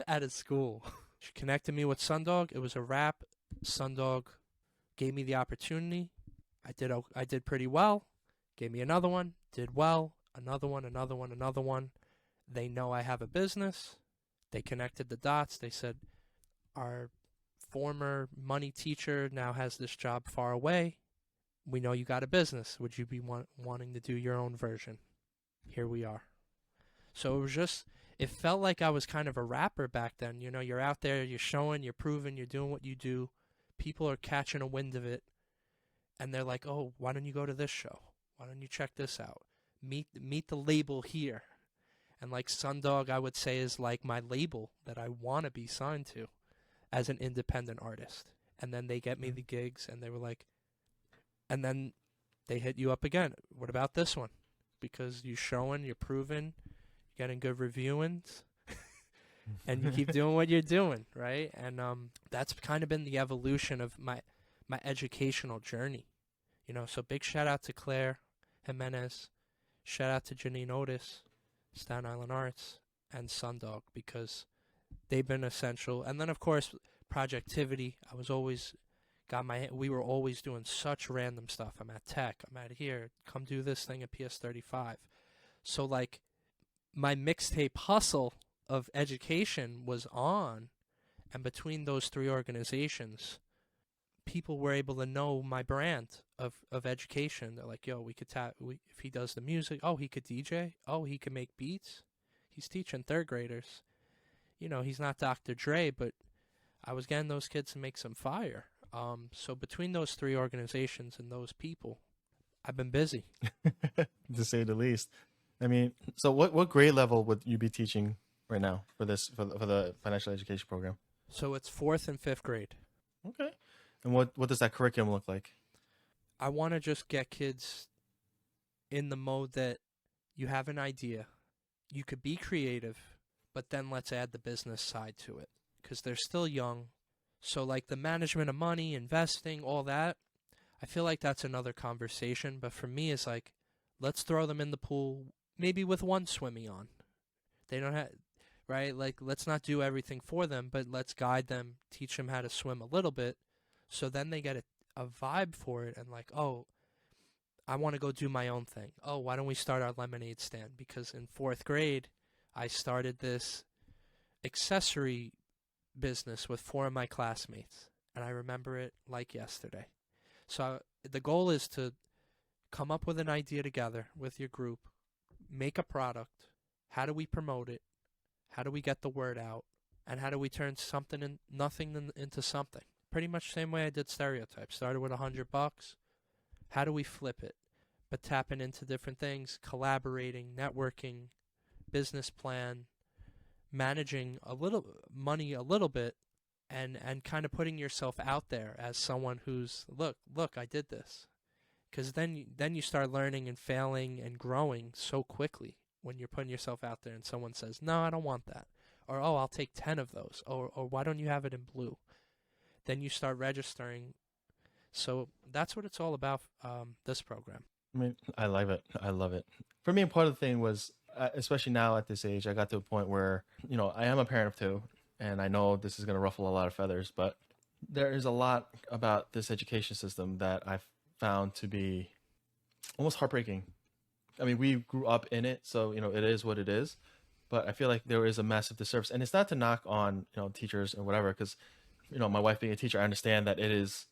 at a school. She connected me with Sundog. It was a wrap. Sundog gave me the opportunity. I did pretty well. Gave me another one. Did well. Another one, another one, another one. They know I have a business. They connected the dots. They said, our former money teacher now has this job far away. We know you got a business. Would you be wanting to do your own version? Here we are. So it was just, it felt like I was kind of a rapper back then. You know, you're out there, you're showing, you're proving, you're doing what you do. People are catching a wind of it. And they're like, oh, why don't you go to this show? Why don't you check this out? Meet the label here. And like Sundog, I would say, is like my label that I want to be signed to as an independent artist. And then they get me the gigs, and they were like, and then they hit you up again. What about this one? Because you're showing, you're proving, you're getting good reviewings, and you keep doing what you're doing, right? And that's kind of been the evolution of my educational journey. You know, so big shout out to Claire Jimenez. Shout out to Janine Otis, Staten Island Arts, and Sundog, because they've been essential. And then, of course, Projectivity. We were always doing such random stuff. I'm at Tech. I'm at here. Come do this thing at PS35. So, like, my mixtape hustle of education was on. And between those three organizations, people were able to know my brand of education. They're like, yo, if he does the music, oh, he could DJ, oh, he can make beats. He's teaching third graders. You know, he's not Dr. Dre, but I was getting those kids to make some fire. So between those three organizations and those people, I've been busy. To say the least. I mean, so what grade level would you be teaching right now for the financial education program? So it's 4th and 5th grade. Okay. And what does that curriculum look like? I want to just get kids in the mode that you have an idea, you could be creative, but then let's add the business side to it, because they're still young. So like the management of money, investing, all that, I feel like that's another conversation. But for me, it's like, let's throw them in the pool, maybe with one swimming on. They don't have, right? Like, let's not do everything for them, but let's guide them, teach them how to swim a little bit. So then they get a vibe for it and like, oh, I want to go do my own thing. Oh, why don't we start our lemonade stand? Because in 4th grade, I started this accessory business with 4 of my classmates. And I remember it like yesterday. So the goal is to come up with an idea together with your group, make a product. How do we promote it? How do we get the word out? And how do we turn nothing into something? pretty much the same way I did stereotypes. Started with $100. How do we flip it? But tapping into different things, collaborating, networking, business plan, managing a little money a little bit, and kind of putting yourself out there as someone who's look, I did this. Because then you start learning and failing and growing so quickly when you're putting yourself out there and someone says, no, I don't want that. Or, oh, I'll take 10 of those. Or why don't you have it in blue? Then you start registering. So that's what it's all about, this program. I mean, I love it. I love it. For me, part of the thing was, especially now at this age, I got to a point where, I am a parent of two, and I know this is going to ruffle a lot of feathers, but there is a lot about this education system that I've found to be almost heartbreaking. I mean, we grew up in it, so, it is what it is, but I feel like there is a massive disservice. And it's not to knock on, teachers or whatever, because, my wife being a teacher, I understand that it is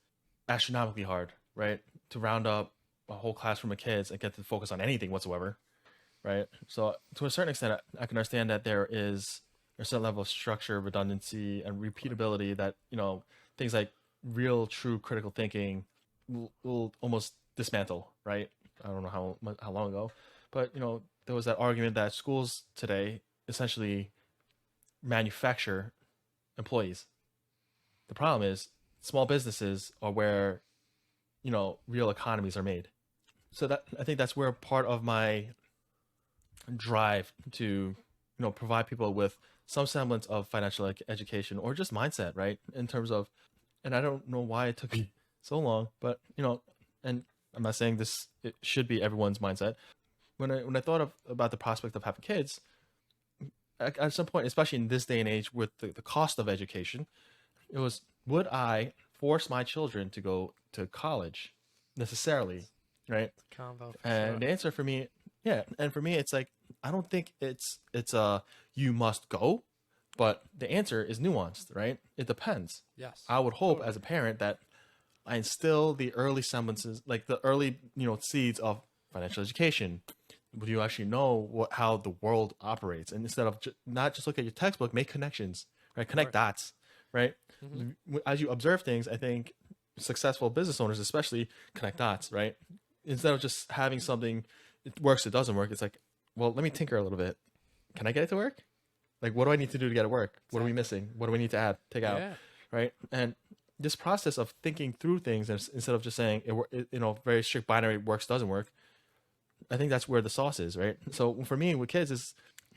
astronomically hard, right? To round up a whole classroom of kids and get to focus on anything whatsoever, right? So to a certain extent, I can understand that there is a certain level of structure, redundancy, and repeatability that things like real, true critical thinking will almost dismantle, right? I don't know how long ago, but there was that argument that schools today essentially manufacture employees. The problem is small businesses are where real economies are made. So that I think that's where part of my drive to provide people with some semblance of financial education or just mindset, right? In terms of, and I don't know why it took me so long, but and I'm not saying it should be everyone's mindset. When I thought about the prospect of having kids, at some point, especially in this day and age with the cost of education, it was, would I force my children to go to college necessarily, right? Convo for And sure. the answer for me, yeah, and for me, it's like I don't think it's a you must go, but the answer is nuanced, right? It depends. Yes. I would hope Totally. as a parent that I instill the early semblances, like the early seeds of financial education. Would you actually know how the world operates, and instead of not just look at your textbook, make connections, right? Connect Right. dots, right? Hmm. As you observe things, I think successful business owners, especially, connect dots, right? Instead of just having something, it works, it doesn't work. It's like, well, let me tinker a little bit. Can I get it to work? Like, what do I need to do to get it work? What are we Exactly. missing? What do we need to add, take out, Yeah. right? And this process of thinking through things instead of just saying very strict binary, works, doesn't work. I think that's where the sauce is, right? So for me with kids is,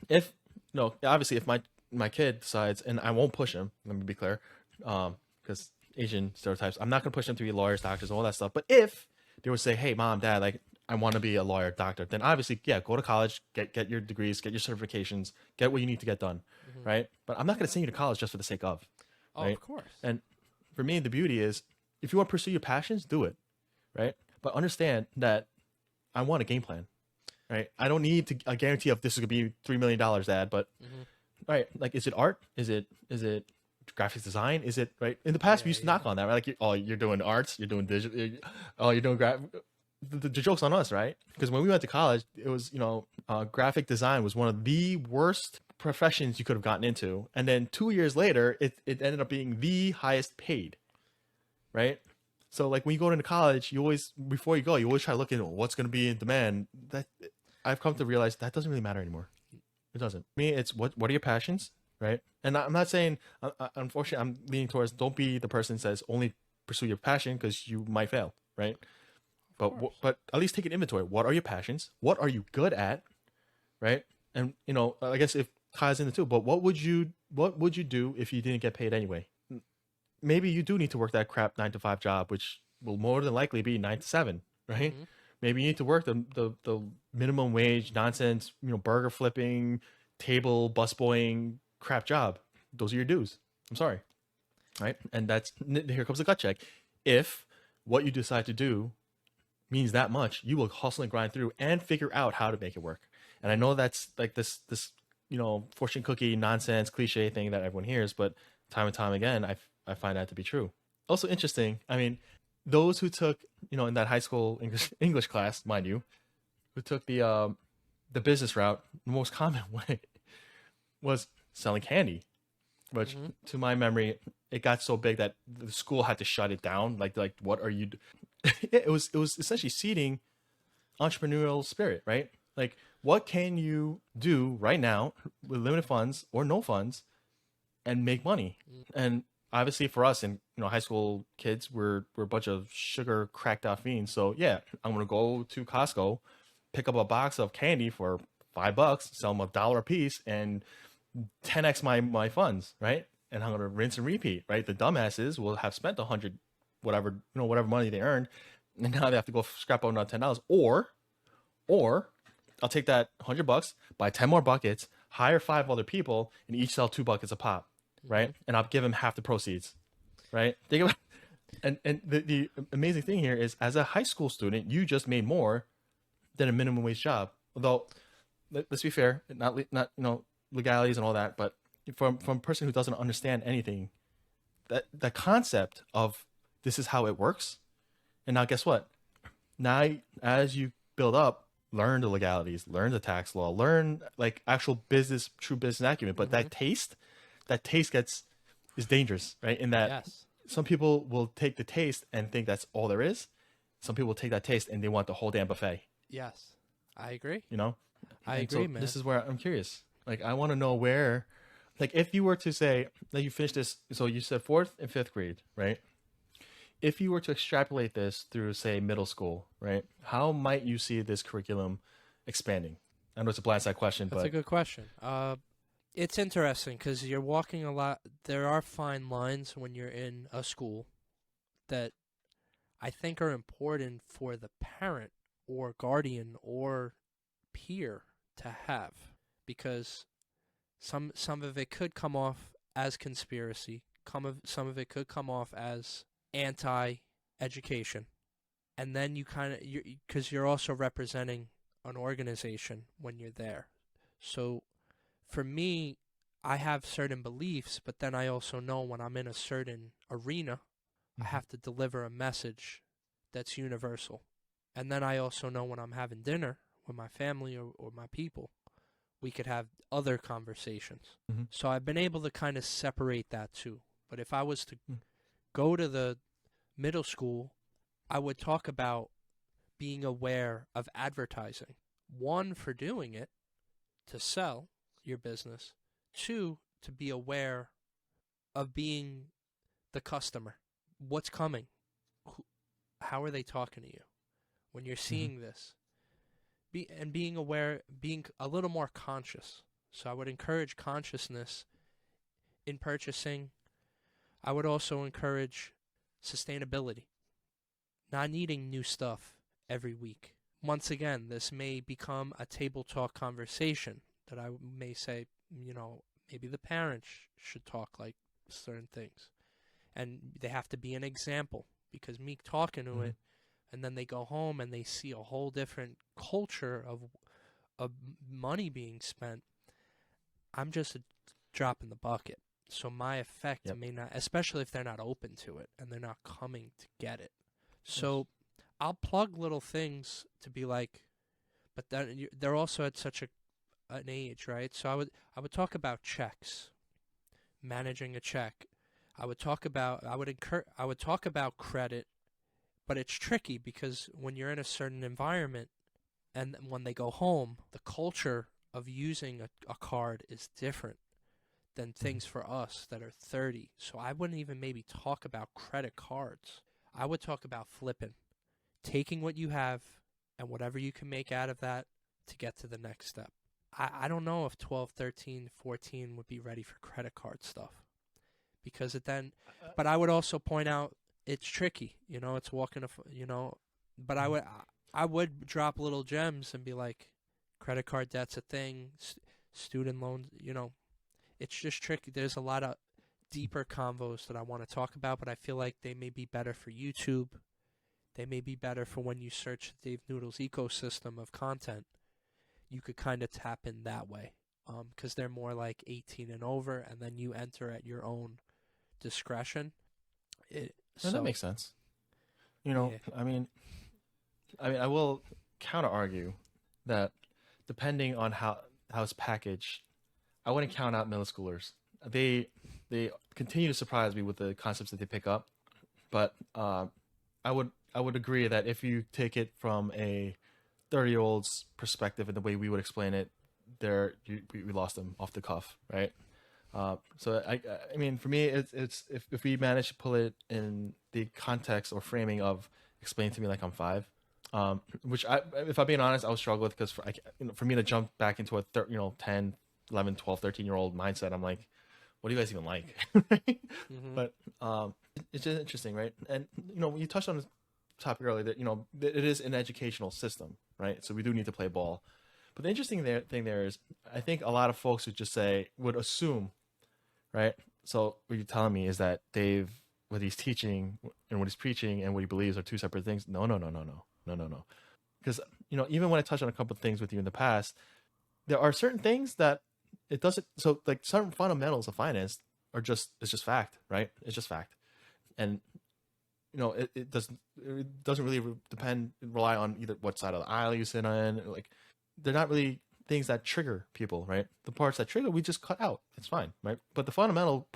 if no, obviously if my kid decides, and I won't push him, let me be clear, because Asian stereotypes, I'm not gonna push them to be lawyers, doctors, all that stuff. But if they would say, hey, mom, dad, like, I want to be a lawyer, doctor, then obviously, yeah, go to college, get your degrees, get your certifications, get what you need to get done, Hmm. right? But I'm not gonna send you to college just for the sake of, Oh, of right? course. And for me, the beauty is, if you want to pursue your passions, do it, right? But understand that I want a game plan, right? I don't need a guarantee of this is gonna be $3 million, dad. But Hmm. right, like, is it art? Is it graphics design? Is it, right? In the past, we Yeah. used to Yeah. knock on that, right? Like, oh, you're doing arts, you're doing digital, oh, you're doing the joke's on us, right? Because when we went to college, it was graphic design was one of the worst professions you could have gotten into, and then 2 years later, it ended up being the highest paid, right? So like when you go into college, you always, before you go, you always try to look at what's going to be in demand. That I've come to realize that doesn't really matter anymore. It doesn't. Me, it's what are your passions, right? And I'm not saying, unfortunately, I'm leaning towards, don't be the person that says only pursue your passion because you might fail, right? Of course. But at least take an inventory. What are your passions? What are you good at, right? And I guess if ties into too. But what would you do if you didn't get paid anyway? Maybe you do need to work that crap 9 to 5 job, which will more than likely be 9 to 7, right? Hmm. Maybe you need to work the minimum wage nonsense, burger flipping, table busboying crap job. Those are your dues. I'm sorry, right? And here comes the gut check. If what you decide to do means that much, you will hustle and grind through and figure out how to make it work. And I Hmm. know that's like this fortune cookie nonsense cliche thing that everyone hears, but time and time again, I find that to be true. Also interesting. I mean, those who took in that high school English class, mind you, who took the business route, the most common way was selling candy, which Mhm. to my memory, it got so big that the school had to shut it down. Like what are you? It was essentially seeding entrepreneurial spirit, right? Like, what can you do right now with limited funds or no funds and make money? Mm. And obviously, for us and high school kids, we're a bunch of sugar cracked out fiends. So yeah, I'm gonna go to Costco, pick up a box of candy for $5, sell them $1 a piece, and 10x my funds, right? And I'm gonna rinse and repeat, right? The dumbasses will have spent 100, whatever money they earned, and now they have to go scrap out another $10. Or I'll take that $100, buy 10 more buckets, hire 5 other people, and each sell 2 buckets a pop, right? Mhm. And I'll give them half the proceeds, right? Think about and the amazing thing here is, as a high school student, you just made more than a minimum wage job. Although, let's be fair, not legalities and all that, but from a person who doesn't understand anything, that the concept of this is how it works. And now guess what? Now, as you build up, learn the legalities, learn the tax law, learn like actual business, true business acumen. But Mhm. that taste gets is dangerous, right? In that Yes. some people will take the taste and think that's all there is. Some people will take that taste and they want the whole damn buffet, Yes. I agree. you know? I And agree, so man. this is where I'm curious. Like, I want to know where, like, if you were to say that you finished this, so you said fourth and fifth grade, right? If you were to extrapolate this through, say, middle school, right? How might you see this curriculum expanding? I know it's a blindside question, That's a but good question. It's interesting because you're walking a lot. There are fine lines when you're in a school that I think are important for the parent or guardian or peer to have, because some of it could come off as conspiracy. Some of it could come off as anti-education, and then you kind of because you're also representing an organization when you're there. So for me, I have certain beliefs, but then I also know when I'm in a certain arena, I Mhm. have to deliver a message that's universal. And then I also know when I'm having dinner with my family or my people, we could have other conversations. Mhm. So I've been able to kind of separate that too. But if I was to Mhm. go to the middle school, I would talk about being aware of advertising. One, for doing it to sell your business. Two, to be aware of being the customer. What's coming? How are they talking to you when you're Mhm. seeing this? And being aware, being a little more conscious. So I would encourage consciousness in purchasing. I would also encourage sustainability, not needing new stuff every week. Once again, this may become a table talk conversation that I may say, maybe the parents should talk like certain things. And they have to be an example, because me talking to Mhm. it, and then they go home and they see a whole different culture of money being spent. I'm just a drop in the bucket. So my effect Yep. may not, especially if they're not open to it and they're not coming to get it. Of course. So I'll plug little things to be like, but then they're also at such an age, right? So I would talk about checks, managing a check. I would talk about credit, but it's tricky because when you're in a certain environment and when they go home, the culture of using a card is different than Mhm. things for us that are 30. So I wouldn't even maybe talk about credit cards. I would talk about flipping, taking what you have and whatever you can make out of that to get to the next step. I don't know if 12, 13, 14 would be ready for credit card stuff, because it then, but I would also point out it's tricky, it's walking but Mhm. I would drop little gems and be like, credit card debt's a thing, student loans, it's just tricky. There's a lot of deeper convos that I want to talk about, but I feel like they may be better for YouTube. They may be better for when you search the Dave Noodles ecosystem of content. You could kind of tap in that way, because they're more like 18 and over, and then you enter at your own discretion. No, that So makes sense. yeah. I mean, I will counter argue that depending on how it's packaged, I wouldn't count out middle schoolers. They they continue to surprise me with the concepts that they pick up. But I would agree that if you take it from a 30-year-old's perspective and the way we would explain it, we lost them off the cuff, right? So I mean, for me, it's if we manage to pull it in the context or framing of explain to me like I'm five, which if I'm being honest, I would struggle with because for me to jump back into a 10, 11, 12, 13-year old mindset, I'm like, what do you guys even like? Right? Hmm. But it's just interesting, right? And you touched on this topic earlier that it is an educational system, right? So we do need to play ball. But the interesting thing there is, I think a lot of folks would assume, right? So what you're telling me is that Dave, what he's teaching and what he's preaching and what he believes are two separate things. No, no, no, no, no, no, no, no. Because even when I touched on a couple of things with you in the past, there are certain things that it doesn't. So like certain fundamentals of finance it's just fact, right? It's just fact, and it doesn't really rely on either what side of the aisle you sit on. Like they're not really things that trigger people, right? The parts that trigger we just cut out. It's fine, right? But the fundamental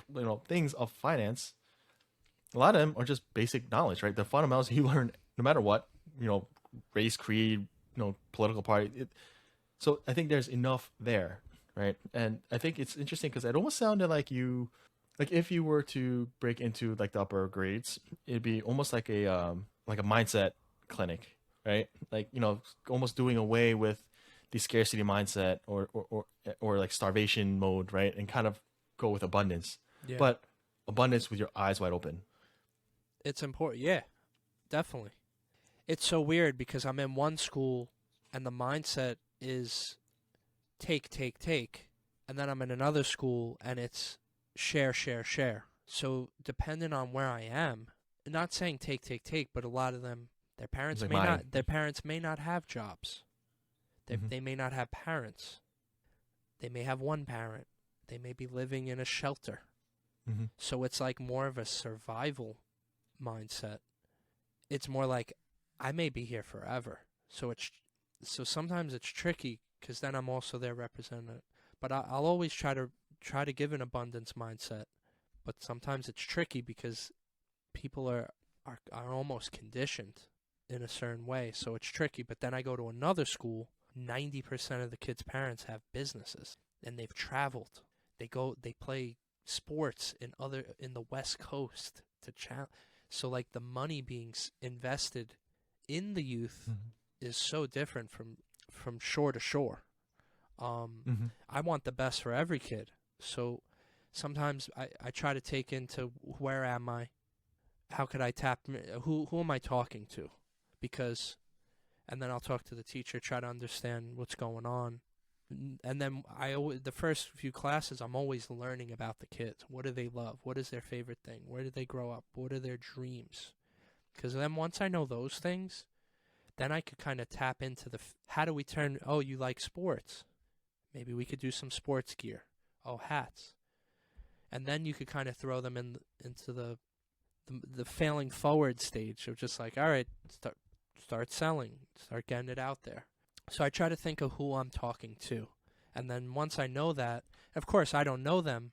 things of finance, a lot of them are just basic knowledge, right? The fundamentals you learn no matter what, race, creed, political party. So I think there's enough there, right? And I think it's interesting because it almost sounded like if you were to break into like the upper grades, it'd be almost like a mindset clinic, right? Like almost doing away with the scarcity mindset or like starvation mode, right? And kind of go with abundance, Yeah, but abundance with your eyes wide open. it's important. Yeah, definitely. It's so weird because I'm in one school and the mindset is take, take, take. And then I'm in another school and it's share, share, share. So depending on where I am, not saying take, take, take, but a lot of them, It's like mine. their parents may not have jobs. Hmm. They may not have parents. They may have one parent. They may be living in a shelter. Hmm. So it's like more of a survival mindset. It's more like I may be here forever. So sometimes it's tricky because then I'm also their representative. But I'll always try to give an abundance mindset. But sometimes it's tricky because people are almost conditioned in a certain way. So it's tricky. But then I go to another school. 90% of the kids' parents have businesses and they've traveled. They play sports in the West Coast to so like the money being invested in the youth Hmm. is so different from shore to shore. Hmm. I want the best for every kid. So sometimes I try to take into where am I? How could I tap? Who am I talking to? Because, and then I'll talk to the teacher, try to understand what's going on. And then the first few classes, I'm always learning about the kids. What do they love? What is their favorite thing? Where did they grow up? What are their dreams? Because then once I know those things, then I could kind of tap into how do we turn, oh, you like sports? Maybe we could do some sports gear. Oh, hats. And then you could kind of throw them into the failing forward stage of just like, all right, start selling, start getting it out there. So I try to think of who I'm talking to. And then once I know that, of course I don't know them,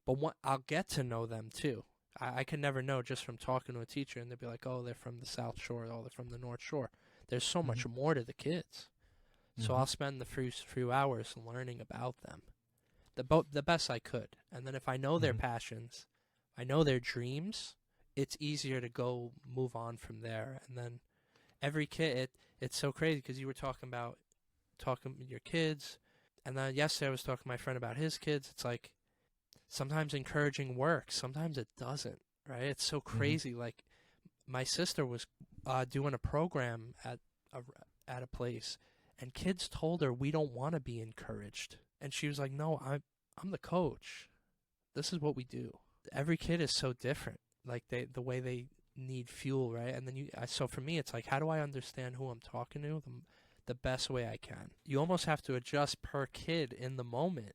but I'll get to know them too. I can never know just from talking to a teacher and they'll be like, oh, they're from the South Shore, oh, they're from the North Shore. There's so Hmm. much more to the kids. So Hmm. I'll spend the first few hours learning about them, the best I could. And then if I know their Hmm. passions, I know their dreams, it's easier to go move on from there. And then every kid, it's so crazy because you were talking about talking with your kids, and then yesterday I was talking to my friend about his kids. It's like sometimes encouraging works, sometimes it doesn't. Right? It's so Hmm. crazy. Like my sister was doing a program a at a place, and kids told her we don't want to be encouraged, and she was like, "No, I'm the coach. This is what we do." Every kid is so different. Like the way they need fuel, right? And then so for me, it's like, how do I understand who I'm talking to the best way I can? You almost have to adjust per kid in the moment,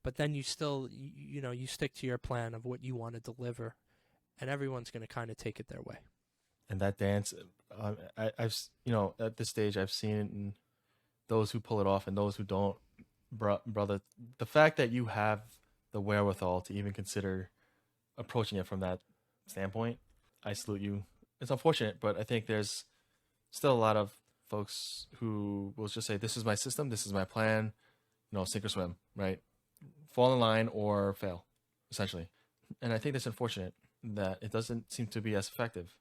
but then you still, you stick to your plan of what you want to deliver, and everyone's going to kind of take it their way. And that dance, at this stage, I've seen those who pull it off and those who don't. Brother, the fact that you have the wherewithal to even consider approaching it from that standpoint, I salute you. It's unfortunate, but I think there's still a lot of folks who will just say, "This is my system. This is my plan. Sink or swim, right? Fall in line or fail, essentially." And I think that's unfortunate that it doesn't seem to be as effective,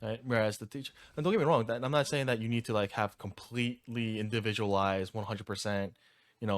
right? Whereas the teacher, and don't get me wrong, that I'm not saying that you need to like have completely individualized 100%,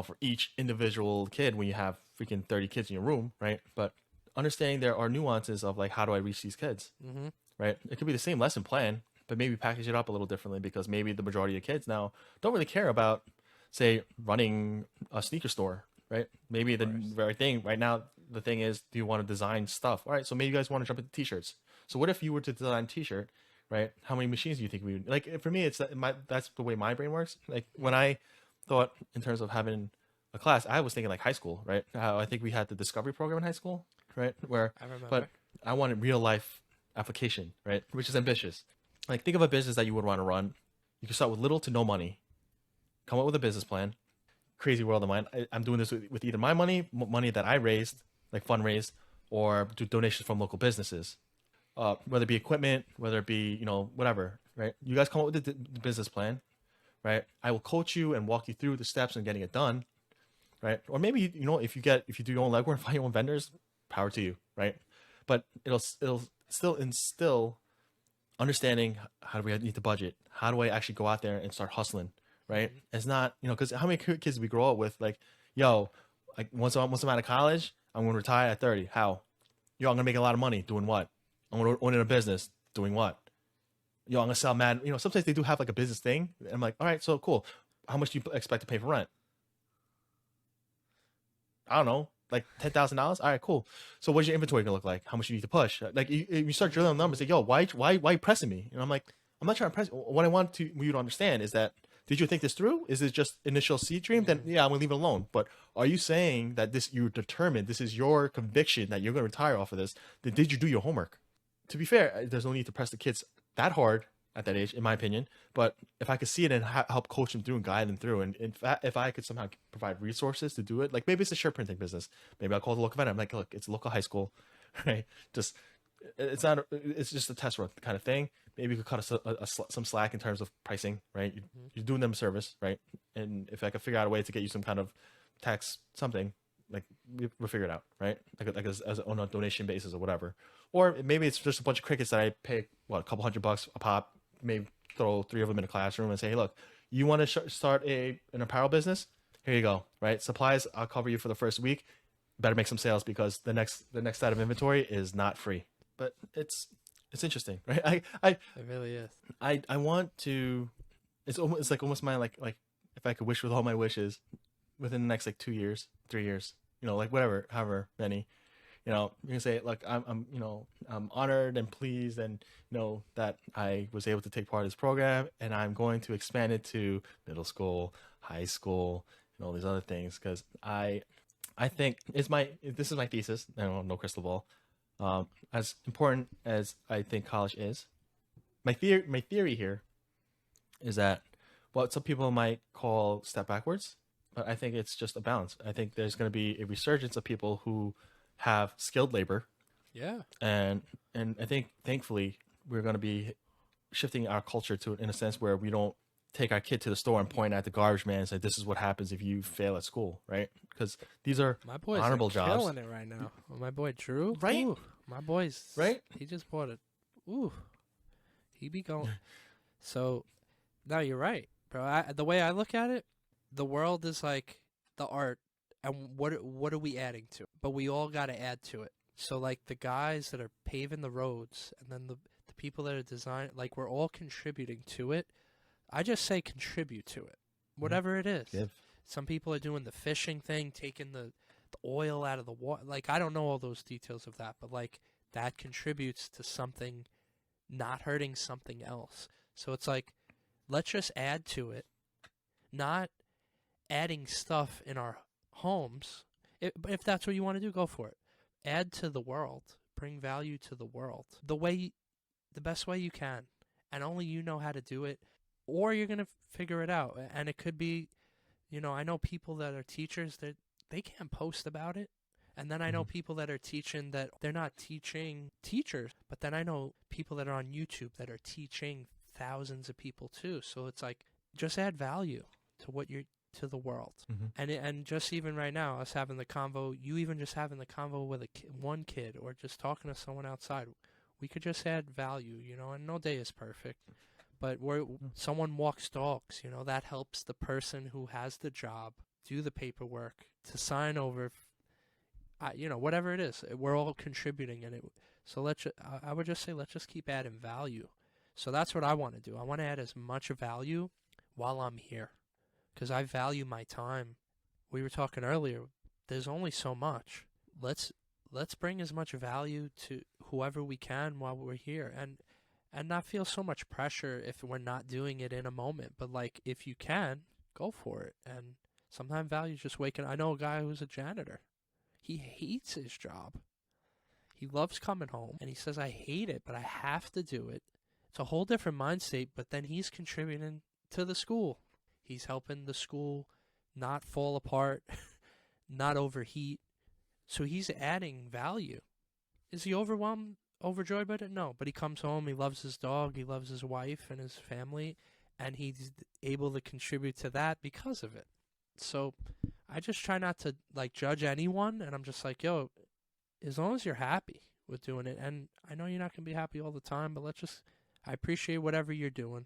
for each individual kid when you have freaking 30 kids in your room, right? But understanding there are nuances of like how do I reach these kids, Mm-hmm. right? It could be the same lesson plan, but maybe package it up a little differently because maybe the majority of kids now don't really care about, say, running a sneaker store, right? Maybe the very thing right now, the thing is, do you want to design stuff? All right, so maybe you guys want to jump into t-shirts. So what if you were to design a t-shirt, right? How many machines do you think we would like? For me, it's that's the way my brain works. Like when I thought in terms of having a class, I was thinking like high school, right? How I think we had the discovery program in high school, right? Where, I remember. but I wanted real life application, right? Which is ambitious. Like think of a business that you would want to run. You can start with little to no money, come up with a business plan. Crazy world of mine. I'm doing this with either my money, money that I raised, like fundraise, or do donations from local businesses. Whether it be equipment, whether it be whatever, right? You guys come up with the business plan, right? I will coach you and walk you through the steps and getting it done, right? Or maybe if you do your own legwork and find your own vendors, power to you, right? But it'll still instill understanding how do we need to budget? How do I actually go out there and start hustling? Right? It's not because how many kids we grow up with like, yo, like once I'm out of college, I'm gonna retire at 30. How? Yo, I'm gonna make a lot of money doing what? I'm gonna own a business doing what? Yo, I'm gonna sell mad. Sometimes they do have like a business thing. And I'm like, all right, so cool. How much do you expect to pay for rent? I don't know, like $10,000. All right, cool. So what's your inventory gonna look like? How much you need to push? Like you start drilling numbers. Like, yo, why you pressing me? And I'm like, I'm not trying to press. What I want you to understand is that did you think this through? Is it just initial seed dream? Then yeah, I'm gonna leave it alone. But are you saying that you're determined? This is your conviction that you're gonna retire off of this. Then did you do your homework? To be fair, there's no need to press the kids that hard at that age, in my opinion. But if I could see it and help coach them through and guide them through, and if I could somehow provide resources to do it, like maybe it's a shirt printing business. Maybe I'll call the local vendor. I'm like, look, it's a local high school, right? Just it's not. It's just a test run kind of thing. Maybe you could cut some slack in terms of pricing, right? You're doing them a service, right? And if I could figure out a way to get you some kind of tax something, like we'll figure it out, right? Like as on a donation basis or whatever. Or maybe it's just a bunch of crickets that I pay a couple $100 a pop. Maybe throw 3 of them in a classroom and say, hey, look, you want to start an apparel business? Here you go, right? Supplies, I'll cover you for the first week. Better make some sales because the next set of inventory is not free. But it's interesting, right? It really is. I want to. It's almost my like if I could wish with all my wishes within the next like 2 years, 3 years, like whatever, however many, you can say, look, I'm honored and pleased, and that I was able to take part of this program, and I'm going to expand it to middle school, high school, and all these other things because I think this is my thesis. I don't have no crystal ball. As important as I think college is, my theory here is that what some people might call step backwards, but I think it's just a balance. I think there's going to be a resurgence of people who have skilled labor. Yeah. And I think thankfully we're going to be shifting our culture to in a sense where we don't take our kid to the store and point at the garbage man and say this is what happens if you fail at school, right? Because these are My boys honorable are jobs. killing it right now. Well, my boy Drew, Right? Ooh, my boy's Right? He just bought it. Ooh, he be going. So, no, you're right, bro. The way I look at it, the world is like the art, and what are we adding to it? But we all got to add to it. So, like the guys that are paving the roads, and then the people that are designing, like we're all contributing to it. I just say contribute to it, whatever it is. Give. Some people are doing the fishing thing, taking the oil out of the water. Like, I don't know all those details of that, but like that contributes to something not hurting something else. So it's like, let's just add to it, not adding stuff in our homes. If that's what you want to do, go for it. Add to the world, bring value to the world the best way you can, and only you know how to do it, or you're gonna figure it out. And it could be, I know people that are teachers that they can't post about it. And then I know Mhm. people that are teaching that they're not teaching teachers, but then I know people that are on YouTube that are teaching thousands of people too. So it's like just add value to what you're to the world. Mhm. And just even right now, us having the convo, you even just having the convo with one kid or just talking to someone outside, we could just add value, you know. And no day is perfect, but where Mm. someone walks dogs, you know, that helps the person who has the job do the paperwork to sign over, you know, whatever it is. We're all contributing in it. So I would just say let's just keep adding value. So that's what I want to do. I want to add as much value while I'm here because I value my time. We were talking earlier. There's only so much. Let's let's bring as much value to whoever we can while we're here, and not feel so much pressure if we're not doing it in a moment. But like if you can, go for it. And sometimes value is just waking. I know a guy who's a janitor. He hates his job. He loves coming home, and he says, "I hate it, but I have to do it." It's a whole different mind state. But then he's contributing to the school. He's helping the school not fall apart, not overheat. So he's adding value. Is he overwhelmed, overjoyed by it? No. But he comes home, he loves his dog, he loves his wife and his family, and he's able to contribute to that because of it. So I just try not to like judge anyone, and I'm just like, yo, as long as you're happy with doing it, and I know you're not gonna be happy all the time, but I appreciate whatever you're doing.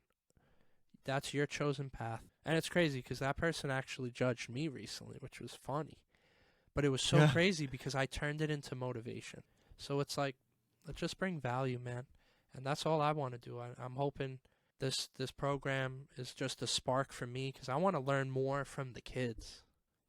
That's your chosen path. And it's crazy because that person actually judged me recently, which was funny. But it was so Yeah. crazy because I turned it into motivation. So it's like, let's just bring value, man. And that's all I want to do. I'm hoping this program is just a spark for me because I want to learn more from the kids.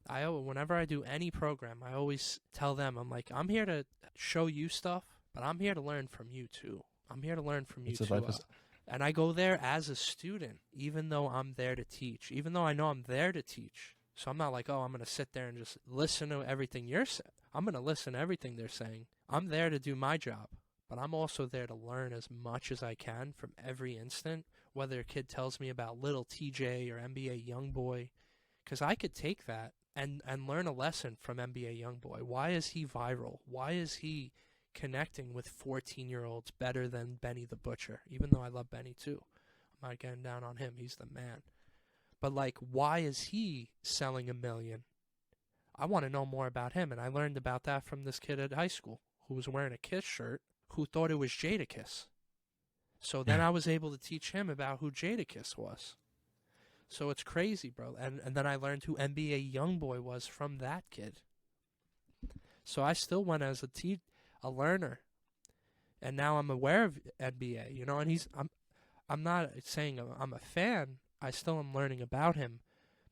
Whenever I do any program, I always tell them, I'm like, I'm here to show you stuff, but I'm here to learn from you too. I'm here to learn from you It's a too. life is. And I go there as a student, even though I'm there to teach, even though I know I'm there to teach. So I'm not like, oh, I'm going to sit there and just listen to everything you're saying. I'm going to listen to everything they're saying. I'm there to do my job, but I'm also there to learn as much as I can from every instant, whether a kid tells me about little TJ or NBA Youngboy, because I could take that and learn a lesson from NBA Youngboy. Why is he viral? Why is he connecting with 14-year-olds better than Benny the Butcher? Even though I love Benny too. I'm not getting down on him. He's the man. But like, why is he selling 1 million? I want to know more about him, and I learned about that from this kid at high school who was wearing a Kiss shirt who thought it was Jadakiss. So then I was able to teach him about who Jadakiss was. So it's crazy, bro. And then I learned who NBA Youngboy was from that kid. So I still went as a learner, and now I'm aware of NBA. You know, and I'm not saying I'm a fan. I still am learning about him,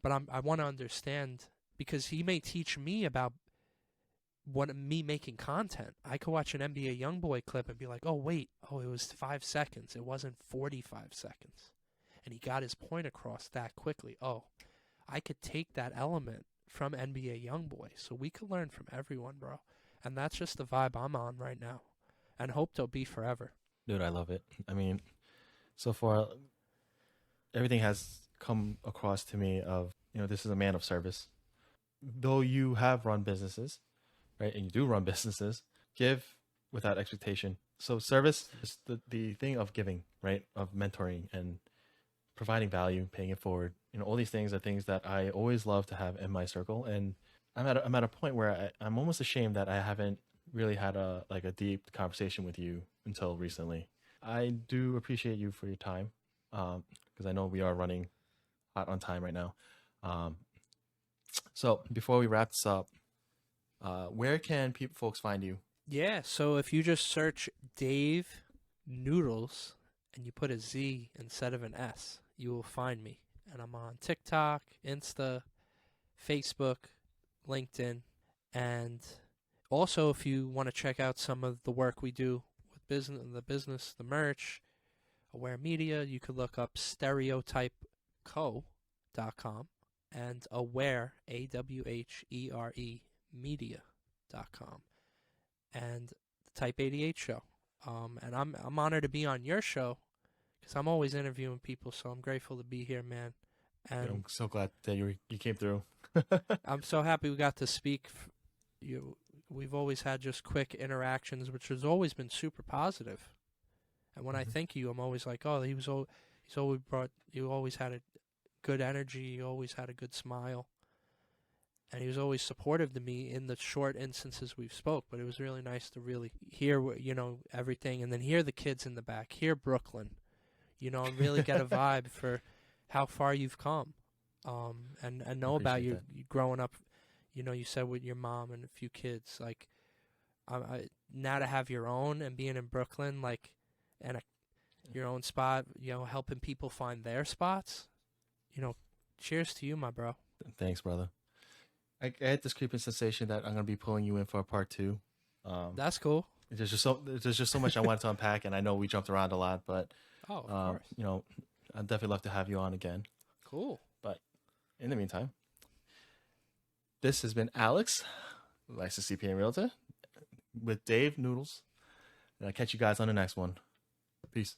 but I want to understand because he may teach me about what me making content. I could watch an NBA YoungBoy clip and be like, oh wait, oh it was 5 seconds. It wasn't 45 seconds, and he got his point across that quickly. Oh, I could take that element from NBA YoungBoy, so we could learn from everyone, bro. And that's just the vibe I'm on right now, and hope to be forever. Dude, I love it. I mean, so far everything has come across to me of, this is a man of service. Though you have run businesses, right? And you do run businesses, give without expectation. So service is the thing of giving, right? Of mentoring and providing value, paying it forward. All these things are things that I always love to have in my circle. And I'm at a point where I'm almost ashamed that I haven't really had a deep conversation with you until recently. I do appreciate you for your time, because I know we are running hot on time right now. Um, so before we wrap this up, where can folks find you? Yeah, so if you just search Dave Noodles and you put a Z instead of an S, you will find me. And I'm on TikTok, Insta, Facebook, LinkedIn, and also if you want to check out some of the work we do with business, the merch, Aware Media, you could look up stereotypeco.com and Aware, AWHERE media.com, and the Type 88 show. And I'm honored to be on your show because I'm always interviewing people, so I'm grateful to be here, man. Dude, And I'm so glad that you came through. I'm so happy we got to speak. You we've always had just quick interactions, which has always been super positive. And when I Hmm. think of you, I'm always like, oh, he's always brought, you always had a good energy, you always had a good smile, and he was always supportive to me in the short instances we've spoke. But it was really nice to really hear, everything, and then hear the kids in the back, hear Brooklyn, and really get a vibe for how far you've come, and I know about appreciate you that. growing up. You said with your mom and a few kids, like now to have your own and being in Brooklyn, like, and your own spot, helping people find their spots. You know, cheers to you, my bro. Thanks, brother. I had this creeping sensation that I'm gonna be pulling you in for a part two. Um, That's cool. there's just so much I wanted to unpack, and I know we jumped around a lot, but Oh, of course. I'd definitely love to have you on again. Cool. But in the meantime, this has been Alex, licensed CPA and Realtor, with Dave Noodles, and I'll catch you guys on the next one. Peace.